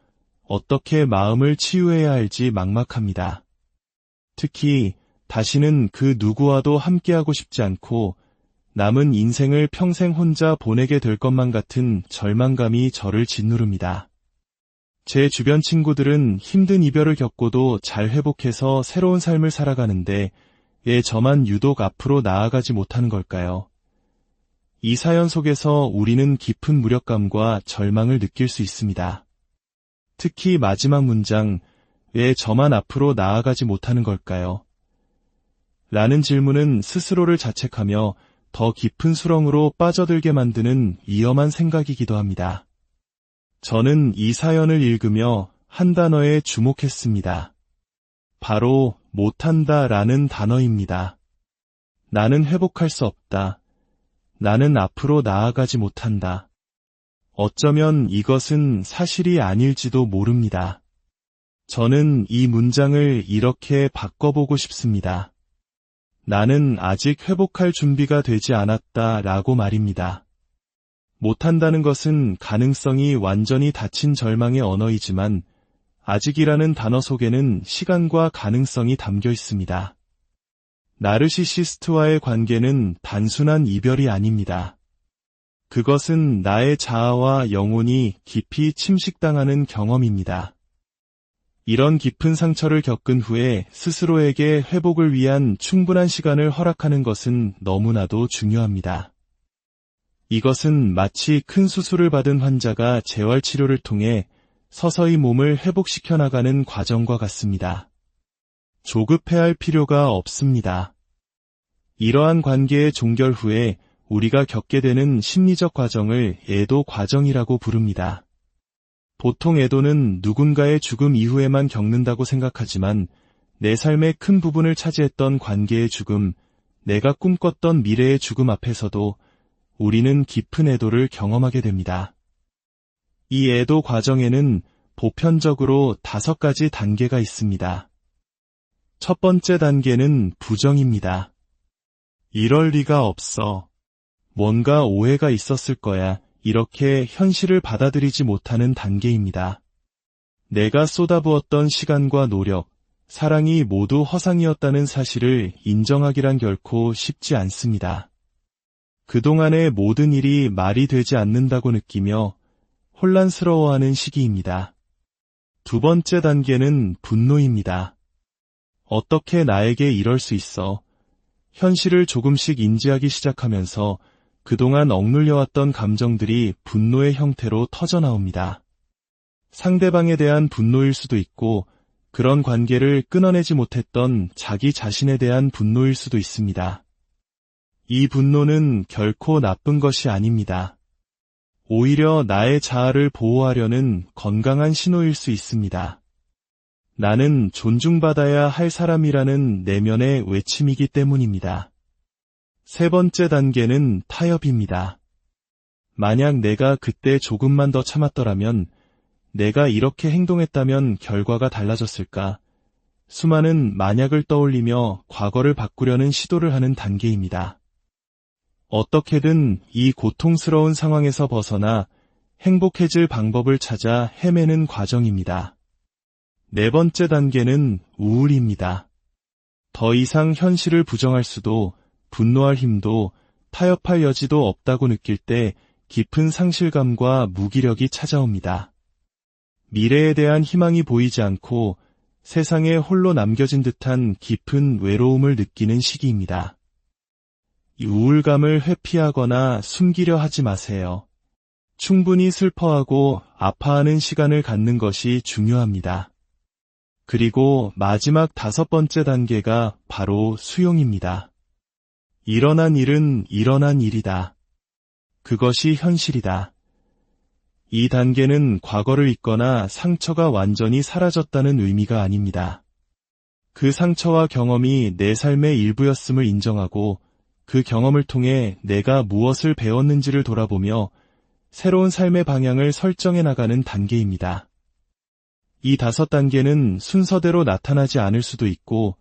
어떻게 마음을 치유해야 할지 막막합니다. 특히 다시는 그 누구와도 함께하고 싶지 않고 남은 인생을 평생 혼자 보내게 될 것만 같은 절망감이 저를 짓누릅니다. 제 주변 친구들은 힘든 이별을 겪고도 잘 회복해서 새로운 삶을 살아가는데 왜 저만 유독 앞으로 나아가지 못하는 걸까요? 이 사연 속에서 우리는 깊은 무력감과 절망을 느낄 수 있습니다. 특히 마지막 문장, 왜 저만 앞으로 나아가지 못하는 걸까요? 라는 질문은 스스로를 자책하며 더 깊은 수렁으로 빠져들게 만드는 위험한 생각이기도 합니다. 저는 이 사연을 읽으며 한 단어에 주목했습니다. 바로 못한다 라는 단어입니다. 나는 회복할 수 없다. 나는 앞으로 나아가지 못한다. 어쩌면 이것은 사실이 아닐지도 모릅니다. 저는 이 문장을 이렇게 바꿔보고 싶습니다. 나는 아직 회복할 준비가 되지 않았다 라고 말입니다. 못한다는 것은 가능성이 완전히 닫힌 절망의 언어이지만 아직이라는 단어 속에는 시간과 가능성이 담겨 있습니다. 나르시시스트와의 관계는 단순한 이별이 아닙니다. 그것은 나의 자아와 영혼이 깊이 침식당하는 경험입니다. 이런 깊은 상처를 겪은 후에 스스로에게 회복을 위한 충분한 시간을 허락하는 것은 너무나도 중요합니다. 이것은 마치 큰 수술을 받은 환자가 재활치료를 통해 서서히 몸을 회복시켜 나가는 과정과 같습니다. 조급해할 필요가 없습니다. 이러한 관계의 종결 후에 우리가 겪게 되는 심리적 과정을 애도 과정이라고 부릅니다. 보통 애도는 누군가의 죽음 이후에만 겪는다고 생각하지만 내 삶의 큰 부분을 차지했던 관계의 죽음, 내가 꿈꿨던 미래의 죽음 앞에서도 우리는 깊은 애도를 경험하게 됩니다. 이 애도 과정에는 보편적으로 5가지 단계가 있습니다. 첫 번째 단계는 부정입니다. 이럴 리가 없어. 뭔가 오해가 있었을 거야. 이렇게 현실을 받아들이지 못하는 단계입니다. 내가 쏟아부었던 시간과 노력, 사랑이 모두 허상이었다는 사실을 인정하기란 결코 쉽지 않습니다. 그동안의 모든 일이 말이 되지 않는다고 느끼며 혼란스러워하는 시기입니다. 두 번째 단계는 분노입니다. 어떻게 나에게 이럴 수 있어? 현실을 조금씩 인지하기 시작하면서 그동안 억눌려왔던 감정들이 분노의 형태로 터져나옵니다. 상대방에 대한 분노일 수도 있고 그런 관계를 끊어내지 못했던 자기 자신에 대한 분노일 수도 있습니다. 이 분노는 결코 나쁜 것이 아닙니다. 오히려 나의 자아를 보호하려는 건강한 신호일 수 있습니다. 나는 존중받아야 할 사람이라는 내면의 외침이기 때문입니다. 세 번째 단계는 타협입니다. 만약 내가 그때 조금만 더 참았더라면, 내가 이렇게 행동했다면 결과가 달라졌을까? 수많은 만약을 떠올리며 과거를 바꾸려는 시도를 하는 단계입니다. 어떻게든 이 고통스러운 상황에서 벗어나 행복해질 방법을 찾아 헤매는 과정입니다. 네 번째 단계는 우울입니다. 더 이상 현실을 부정할 수도, 분노할 힘도, 타협할 여지도 없다고 느낄 때 깊은 상실감과 무기력이 찾아옵니다. 미래에 대한 희망이 보이지 않고 세상에 홀로 남겨진 듯한 깊은 외로움을 느끼는 시기입니다. 이 우울감을 회피하거나 숨기려 하지 마세요. 충분히 슬퍼하고 아파하는 시간을 갖는 것이 중요합니다. 그리고 마지막 5번째 단계가 바로 수용입니다. 일어난 일은 일어난 일이다. 그것이 현실이다. 이 단계는 과거를 잊거나 상처가 완전히 사라졌다는 의미가 아닙니다. 그 상처와 경험이 내 삶의 일부였음을 인정하고 그 경험을 통해 내가 무엇을 배웠는지를 돌아보며 새로운 삶의 방향을 설정해 나가는 단계입니다. 이 5단계는 순서대로 나타나지 않을 수도 있고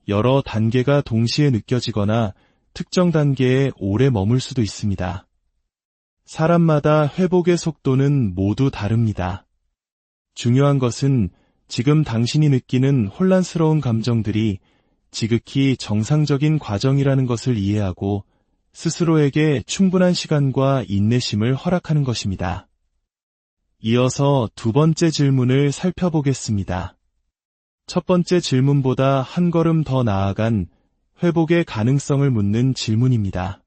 여러 단계가 동시에 느껴지거나 특정 단계에 오래 머물 수도 있습니다. 사람마다 회복의 속도는 모두 다릅니다. 중요한 것은 지금 당신이 느끼는 혼란스러운 감정들이 지극히 정상적인 과정이라는 것을 이해하고 스스로에게 충분한 시간과 인내심을 허락하는 것입니다. 이어서 2번째 질문을 살펴보겠습니다. 첫 번째 질문보다 한 걸음 더 나아간 회복의 가능성을 묻는 질문입니다.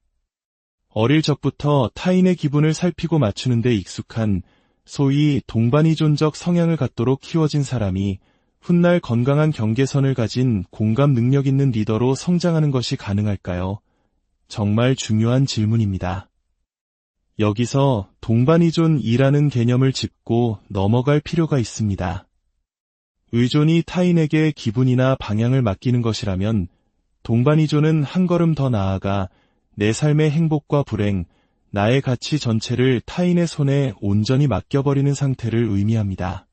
어릴 적부터 타인의 기분을 살피고 맞추는 데 익숙한 소위 동반이존적 성향을 갖도록 키워진 사람이 훗날 건강한 경계선을 가진 공감 능력 있는 리더로 성장하는 것이 가능할까요? 정말 중요한 질문입니다. 여기서 동반이존이라는 개념을 짚고 넘어갈 필요가 있습니다. 의존이 타인에게 기분이나 방향을 맡기는 것이라면 동반이존은 한 걸음 더 나아가 내 삶의 행복과 불행, 나의 가치 전체를 타인의 손에 온전히 맡겨버리는 상태를 의미합니다.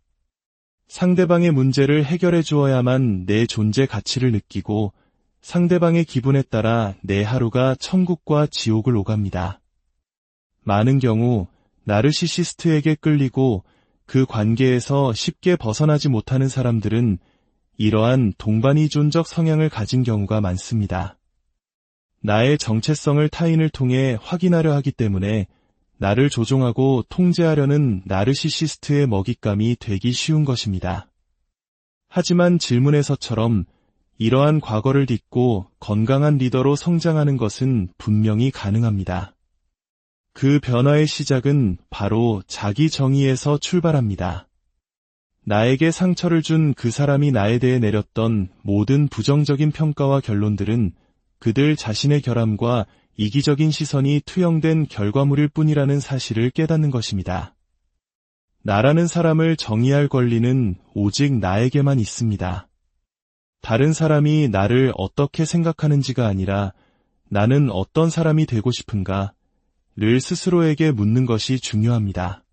상대방의 문제를 해결해 주어야만 내 존재 가치를 느끼고 상대방의 기분에 따라 내 하루가 천국과 지옥을 오갑니다. 많은 경우 나르시시스트에게 끌리고 그 관계에서 쉽게 벗어나지 못하는 사람들은 이러한 동반이존적 성향을 가진 경우가 많습니다. 나의 정체성을 타인을 통해 확인하려 하기 때문에 나를 조종하고 통제하려는 나르시시스트의 먹잇감이 되기 쉬운 것입니다. 하지만 질문에서처럼 이러한 과거를 딛고 건강한 리더로 성장하는 것은 분명히 가능합니다. 그 변화의 시작은 바로 자기 정의에서 출발합니다. 나에게 상처를 준 그 사람이 나에 대해 내렸던 모든 부정적인 평가와 결론들은 그들 자신의 결함과 이기적인 시선이 투영된 결과물일 뿐이라는 사실을 깨닫는 것입니다. 나라는 사람을 정의할 권리는 오직 나에게만 있습니다. 다른 사람이 나를 어떻게 생각하는지가 아니라 나는 어떤 사람이 되고 싶은가 를 스스로에게 묻는 것이 중요합니다.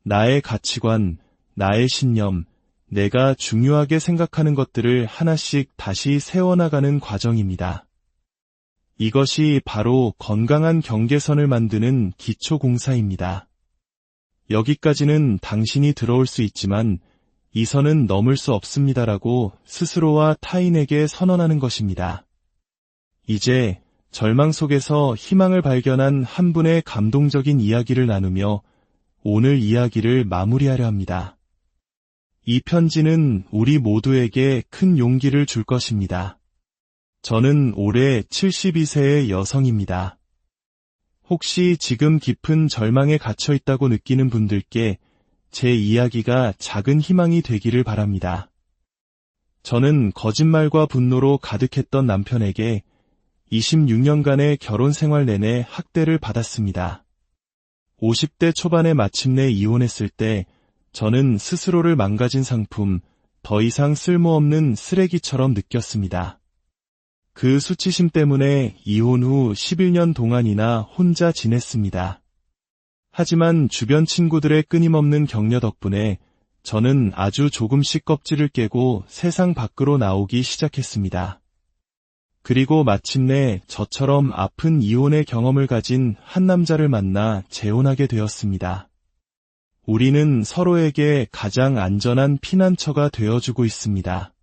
나의 가치관, 나의 신념, 내가 중요하게 생각하는 것들을 하나씩 다시 세워나가는 과정입니다. 이것이 바로 건강한 경계선을 만드는 기초공사입니다. 여기까지는 당신이 들어올 수 있지만 이 선은 넘을 수 없습니다라고 스스로와 타인에게 선언하는 것입니다. 이제 절망 속에서 희망을 발견한 한 분의 감동적인 이야기를 나누며 오늘 이야기를 마무리하려 합니다. 이 편지는 우리 모두에게 큰 용기를 줄 것입니다. 저는 올해 72세의 여성입니다. 혹시 지금 깊은 절망에 갇혀 있다고 느끼는 분들께 제 이야기가 작은 희망이 되기를 바랍니다. 저는 거짓말과 분노로 가득했던 남편에게 26년간의 결혼 생활 내내 학대를 받았습니다. 50대 초반에 마침내 이혼했을 때 저는 스스로를 망가진 상품, 더 이상 쓸모없는 쓰레기처럼 느꼈습니다. 그 수치심 때문에 이혼 후 11년 동안이나 혼자 지냈습니다. 하지만 주변 친구들의 끊임없는 격려 덕분에 저는 아주 조금씩 껍질을 깨고 세상 밖으로 나오기 시작했습니다. 그리고 마침내 저처럼 아픈 이혼의 경험을 가진 한 남자를 만나 재혼하게 되었습니다. 우리는 서로에게 가장 안전한 피난처가 되어주고 있습니다.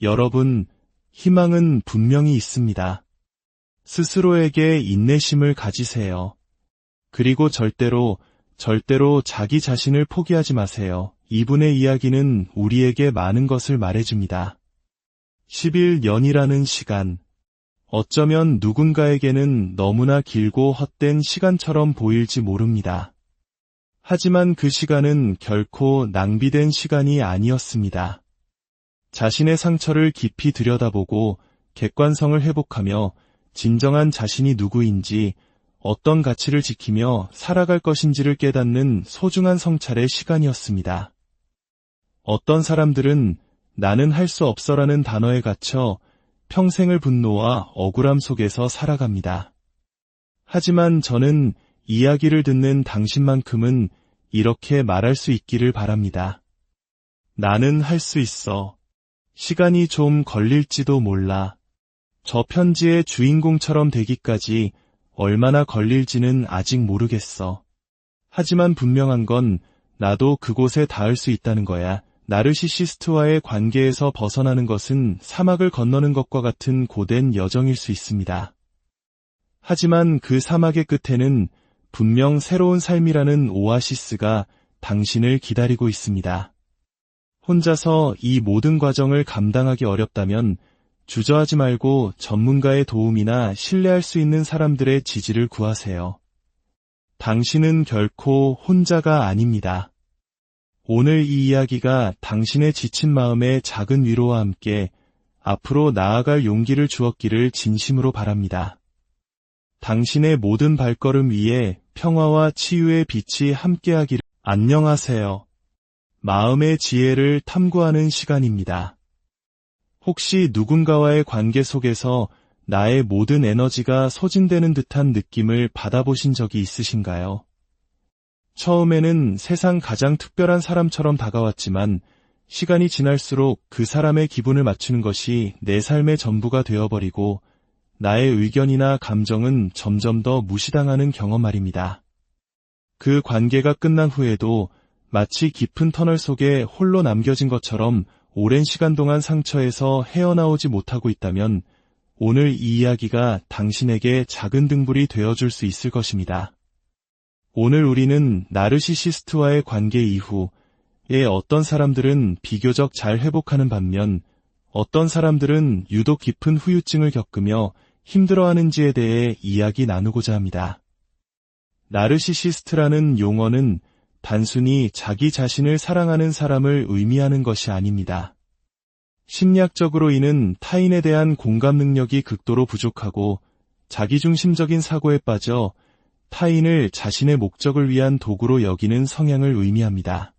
여러분, 희망은 분명히 있습니다. 스스로에게 인내심을 가지세요. 그리고 절대로 자기 자신을 포기하지 마세요. 이분의 이야기는 우리에게 많은 것을 말해줍니다. 11년이라는 시간. 어쩌면 누군가에게는 너무나 길고 헛된 시간처럼 보일지 모릅니다. 하지만 그 시간은 결코 낭비된 시간이 아니었습니다. 자신의 상처를 깊이 들여다보고 객관성을 회복하며 진정한 자신이 누구인지, 어떤 가치를 지키며 살아갈 것인지를 깨닫는 소중한 성찰의 시간이었습니다. 어떤 사람들은 나는 할 수 없어라는 단어에 갇혀 평생을 분노와 억울함 속에서 살아갑니다. 하지만 저는 이야기를 듣는 당신만큼은 이렇게 말할 수 있기를 바랍니다. 나는 할 수 있어. 시간이 좀 걸릴지도 몰라. 저 편지의 주인공처럼 되기까지 얼마나 걸릴지는 아직 모르겠어. 하지만 분명한 건 나도 그곳에 닿을 수 있다는 거야. 나르시시스트와의 관계에서 벗어나는 것은 사막을 건너는 것과 같은 고된 여정일 수 있습니다. 하지만 그 사막의 끝에는 분명 새로운 삶이라는 오아시스가 당신을 기다리고 있습니다. 혼자서 이 모든 과정을 감당하기 어렵다면 주저하지 말고 전문가의 도움이나 신뢰할 수 있는 사람들의 지지를 구하세요. 당신은 결코 혼자가 아닙니다. 오늘 이 이야기가 당신의 지친 마음에 작은 위로와 함께 앞으로 나아갈 용기를 주었기를 진심으로 바랍니다. 당신의 모든 발걸음 위에 평화와 치유의 빛이 함께하기를. 안녕하세요. 마음의 지혜를 탐구하는 시간입니다. 혹시 누군가와의 관계 속에서 나의 모든 에너지가 소진되는 듯한 느낌을 받아보신 적이 있으신가요? 처음에는 세상 가장 특별한 사람처럼 다가왔지만 시간이 지날수록 그 사람의 기분을 맞추는 것이 내 삶의 전부가 되어버리고 나의 의견이나 감정은 점점 더 무시당하는 경험 말입니다. 그 관계가 끝난 후에도 마치 깊은 터널 속에 홀로 남겨진 것처럼 오랜 시간 동안 상처에서 헤어나오지 못하고 있다면 오늘 이 이야기가 당신에게 작은 등불이 되어줄 수 있을 것입니다. 오늘 우리는 나르시시스트와의 관계 이후에 어떤 사람들은 비교적 잘 회복하는 반면 어떤 사람들은 유독 깊은 후유증을 겪으며 힘들어하는지에 대해 이야기 나누고자 합니다. 나르시시스트라는 용어는 단순히 자기 자신을 사랑하는 사람을 의미하는 것이 아닙니다. 심리학적으로 이는 타인에 대한 공감 능력이 극도로 부족하고 자기중심적인 사고에 빠져 타인을 자신의 목적을 위한 도구로 여기는 성향을 의미합니다.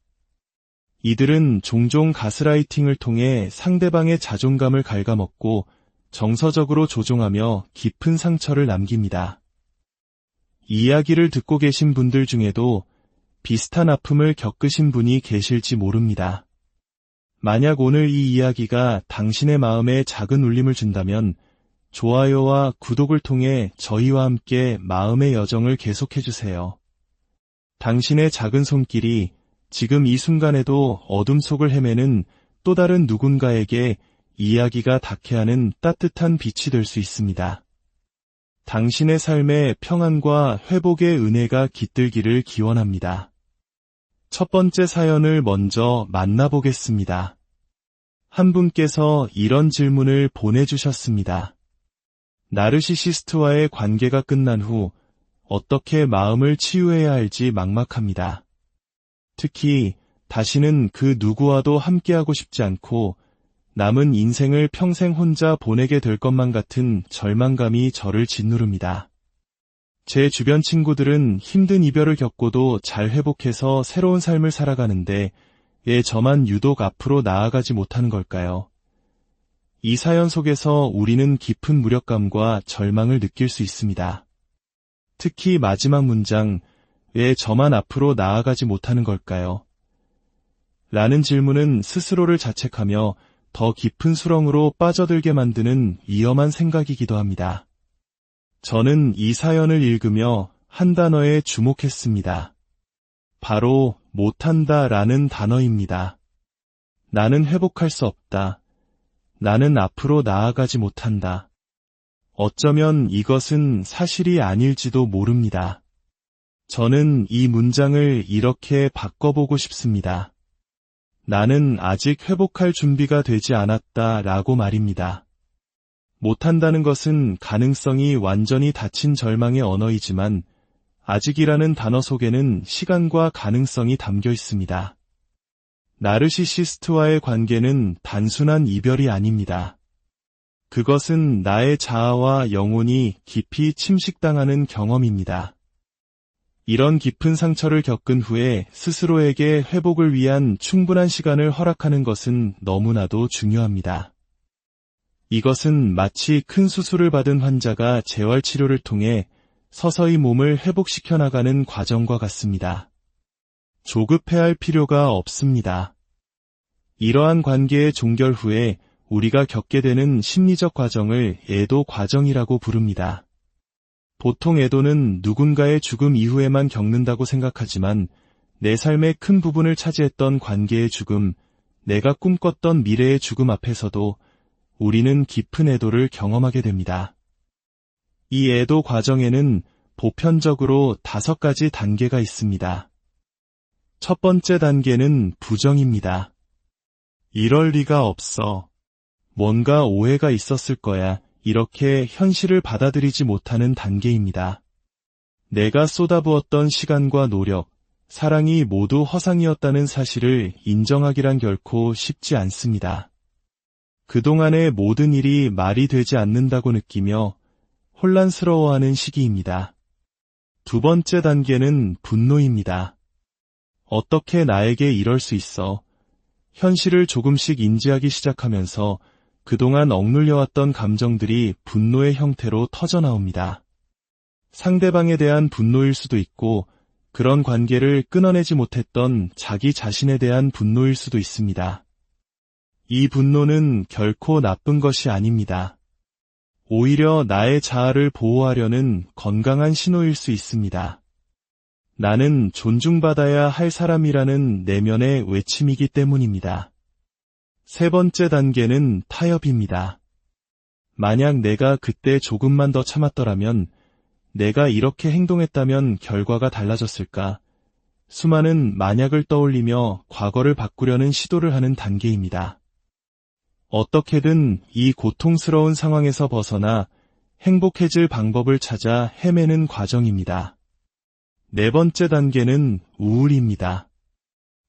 이들은 종종 가스라이팅을 통해 상대방의 자존감을 갉아먹고 정서적으로 조종하며 깊은 상처를 남깁니다. 이야기를 듣고 계신 분들 중에도 비슷한 아픔을 겪으신 분이 계실지 모릅니다. 만약 오늘 이 이야기가 당신의 마음에 작은 울림을 준다면 좋아요와 구독을 통해 저희와 함께 마음의 여정을 계속해주세요. 당신의 작은 손길이 지금 이 순간에도 어둠 속을 헤매는 또 다른 누군가에게 이야기가 닿게 하는 따뜻한 빛이 될 수 있습니다. 당신의 삶에 평안과 회복의 은혜가 깃들기를 기원합니다. 첫 번째 사연을 먼저 만나보겠습니다. 한 분께서 이런 질문을 보내주셨습니다. 나르시시스트와의 관계가 끝난 후 어떻게 마음을 치유해야 할지 막막합니다. 특히 다시는 그 누구와도 함께하고 싶지 않고 남은 인생을 평생 혼자 보내게 될 것만 같은 절망감이 저를 짓누릅니다. 제 주변 친구들은 힘든 이별을 겪고도 잘 회복해서 새로운 삶을 살아가는데 왜 저만 유독 앞으로 나아가지 못하는 걸까요? 이 사연 속에서 우리는 깊은 무력감과 절망을 느낄 수 있습니다. 특히 마지막 문장, 왜 저만 앞으로 나아가지 못하는 걸까요? 라는 질문은 스스로를 자책하며 더 깊은 수렁으로 빠져들게 만드는 위험한 생각이기도 합니다. 저는 이 사연을 읽으며 한 단어에 주목했습니다. 바로 못한다 라는 단어입니다. 나는 회복할 수 없다. 나는 앞으로 나아가지 못한다. 어쩌면 이것은 사실이 아닐지도 모릅니다. 저는 이 문장을 이렇게 바꿔보고 싶습니다. 나는 아직 회복할 준비가 되지 않았다 라고 말입니다. 못한다는 것은 가능성이 완전히 닫힌 절망의 언어이지만 아직이라는 단어 속에는 시간과 가능성이 담겨 있습니다. 나르시시스트와의 관계는 단순한 이별이 아닙니다. 그것은 나의 자아와 영혼이 깊이 침식당하는 경험입니다. 이런 깊은 상처를 겪은 후에 스스로에게 회복을 위한 충분한 시간을 허락하는 것은 너무나도 중요합니다. 이것은 마치 큰 수술을 받은 환자가 재활치료를 통해 서서히 몸을 회복시켜 나가는 과정과 같습니다. 조급해할 필요가 없습니다. 이러한 관계의 종결 후에 우리가 겪게 되는 심리적 과정을 애도 과정이라고 부릅니다. 보통 애도는 누군가의 죽음 이후에만 겪는다고 생각하지만 내 삶의 큰 부분을 차지했던 관계의 죽음, 내가 꿈꿨던 미래의 죽음 앞에서도 우리는 깊은 애도를 경험하게 됩니다. 이 애도 과정에는 보편적으로 5가지 단계가 있습니다. 첫 번째 단계는 부정입니다. 이럴 리가 없어. 뭔가 오해가 있었을 거야. 이렇게 현실을 받아들이지 못하는 단계입니다. 내가 쏟아부었던 시간과 노력, 사랑이 모두 허상이었다는 사실을 인정하기란 결코 쉽지 않습니다. 그동안의 모든 일이 말이 되지 않는다고 느끼며 혼란스러워하는 시기입니다. 두 번째 단계는 분노입니다. 어떻게 나에게 이럴 수 있어? 현실을 조금씩 인지하기 시작하면서 그동안 억눌려왔던 감정들이 분노의 형태로 터져나옵니다. 상대방에 대한 분노일 수도 있고 그런 관계를 끊어내지 못했던 자기 자신에 대한 분노일 수도 있습니다. 이 분노는 결코 나쁜 것이 아닙니다. 오히려 나의 자아를 보호하려는 건강한 신호일 수 있습니다. 나는 존중받아야 할 사람이라는 내면의 외침이기 때문입니다. 세 번째 단계는 타협입니다. 만약 내가 그때 조금만 더 참았더라면, 내가 이렇게 행동했다면 결과가 달라졌을까? 수많은 만약을 떠올리며 과거를 바꾸려는 시도를 하는 단계입니다. 어떻게든 이 고통스러운 상황에서 벗어나 행복해질 방법을 찾아 헤매는 과정입니다. 네 번째 단계는 우울입니다.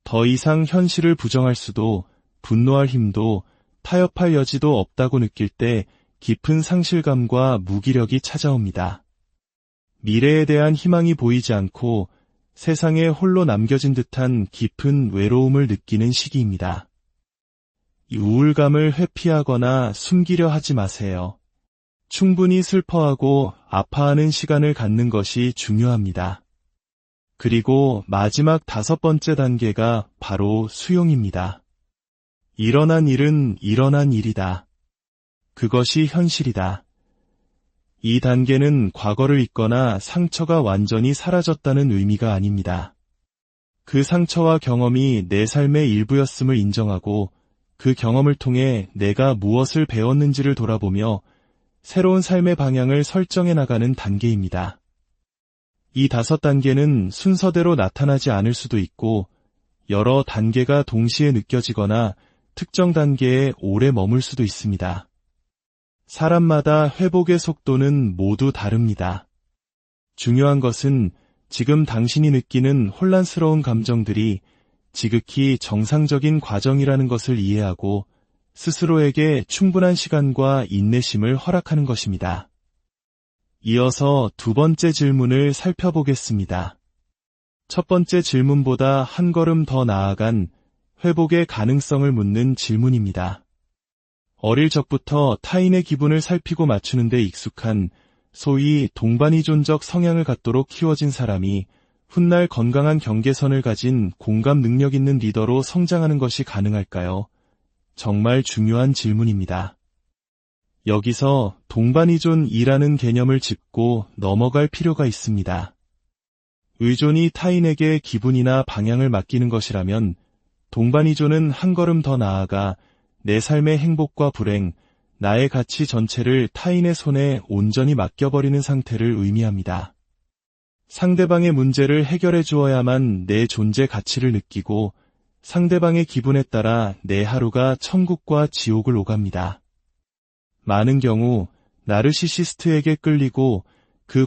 더 이상 현실을 부정할 수도, 분노할 힘도, 타협할 여지도 없다고 느낄 때 깊은 상실감과 무기력이 찾아옵니다. 미래에 대한 희망이 보이지 않고 세상에 홀로 남겨진 듯한 깊은 외로움을 느끼는 시기입니다. 이 우울감을 회피하거나 숨기려 하지 마세요. 충분히 슬퍼하고 아파하는 시간을 갖는 것이 중요합니다. 그리고 마지막 5번째 단계가 바로 수용입니다. 일어난 일은 일어난 일이다. 그것이 현실이다. 이 단계는 과거를 잊거나 상처가 완전히 사라졌다는 의미가 아닙니다. 그 상처와 경험이 내 삶의 일부였음을 인정하고 그 경험을 통해 내가 무엇을 배웠는지를 돌아보며 새로운 삶의 방향을 설정해 나가는 단계입니다. 이 5단계는 순서대로 나타나지 않을 수도 있고 여러 단계가 동시에 느껴지거나 특정 단계에 오래 머물 수도 있습니다. 사람마다 회복의 속도는 모두 다릅니다. 중요한 것은 지금 당신이 느끼는 혼란스러운 감정들이 지극히 정상적인 과정이라는 것을 이해하고 스스로에게 충분한 시간과 인내심을 허락하는 것입니다. 이어서 두 번째 질문을 살펴보겠습니다. 첫 번째 질문보다 한 걸음 더 나아간 회복의 가능성을 묻는 질문입니다. 어릴 적부터 타인의 기분을 살피고 맞추는 데 익숙한 소위 동반이존적 성향을 갖도록 키워진 사람이 훗날 건강한 경계선을 가진 공감 능력 있는 리더로 성장하는 것이 가능할까요? 정말 중요한 질문입니다. 여기서 동반이존이라는 개념을 짚고 넘어갈 필요가 있습니다. 의존이 타인에게 기분이나 방향을 맡기는 것이라면 동반이존은 한 걸음 더 나아가 내 삶의 행복과 불행, 나의 가치 전체를 타인의 손에 온전히 맡겨버리는 상태를 의미합니다. 상대방의 문제를 해결해 주어야만 내 존재 가치를 느끼고 상대방의 기분에 따라 내 하루가 천국과 지옥을 오갑니다. 많은 경우 나르시시스트에게 끌리고 그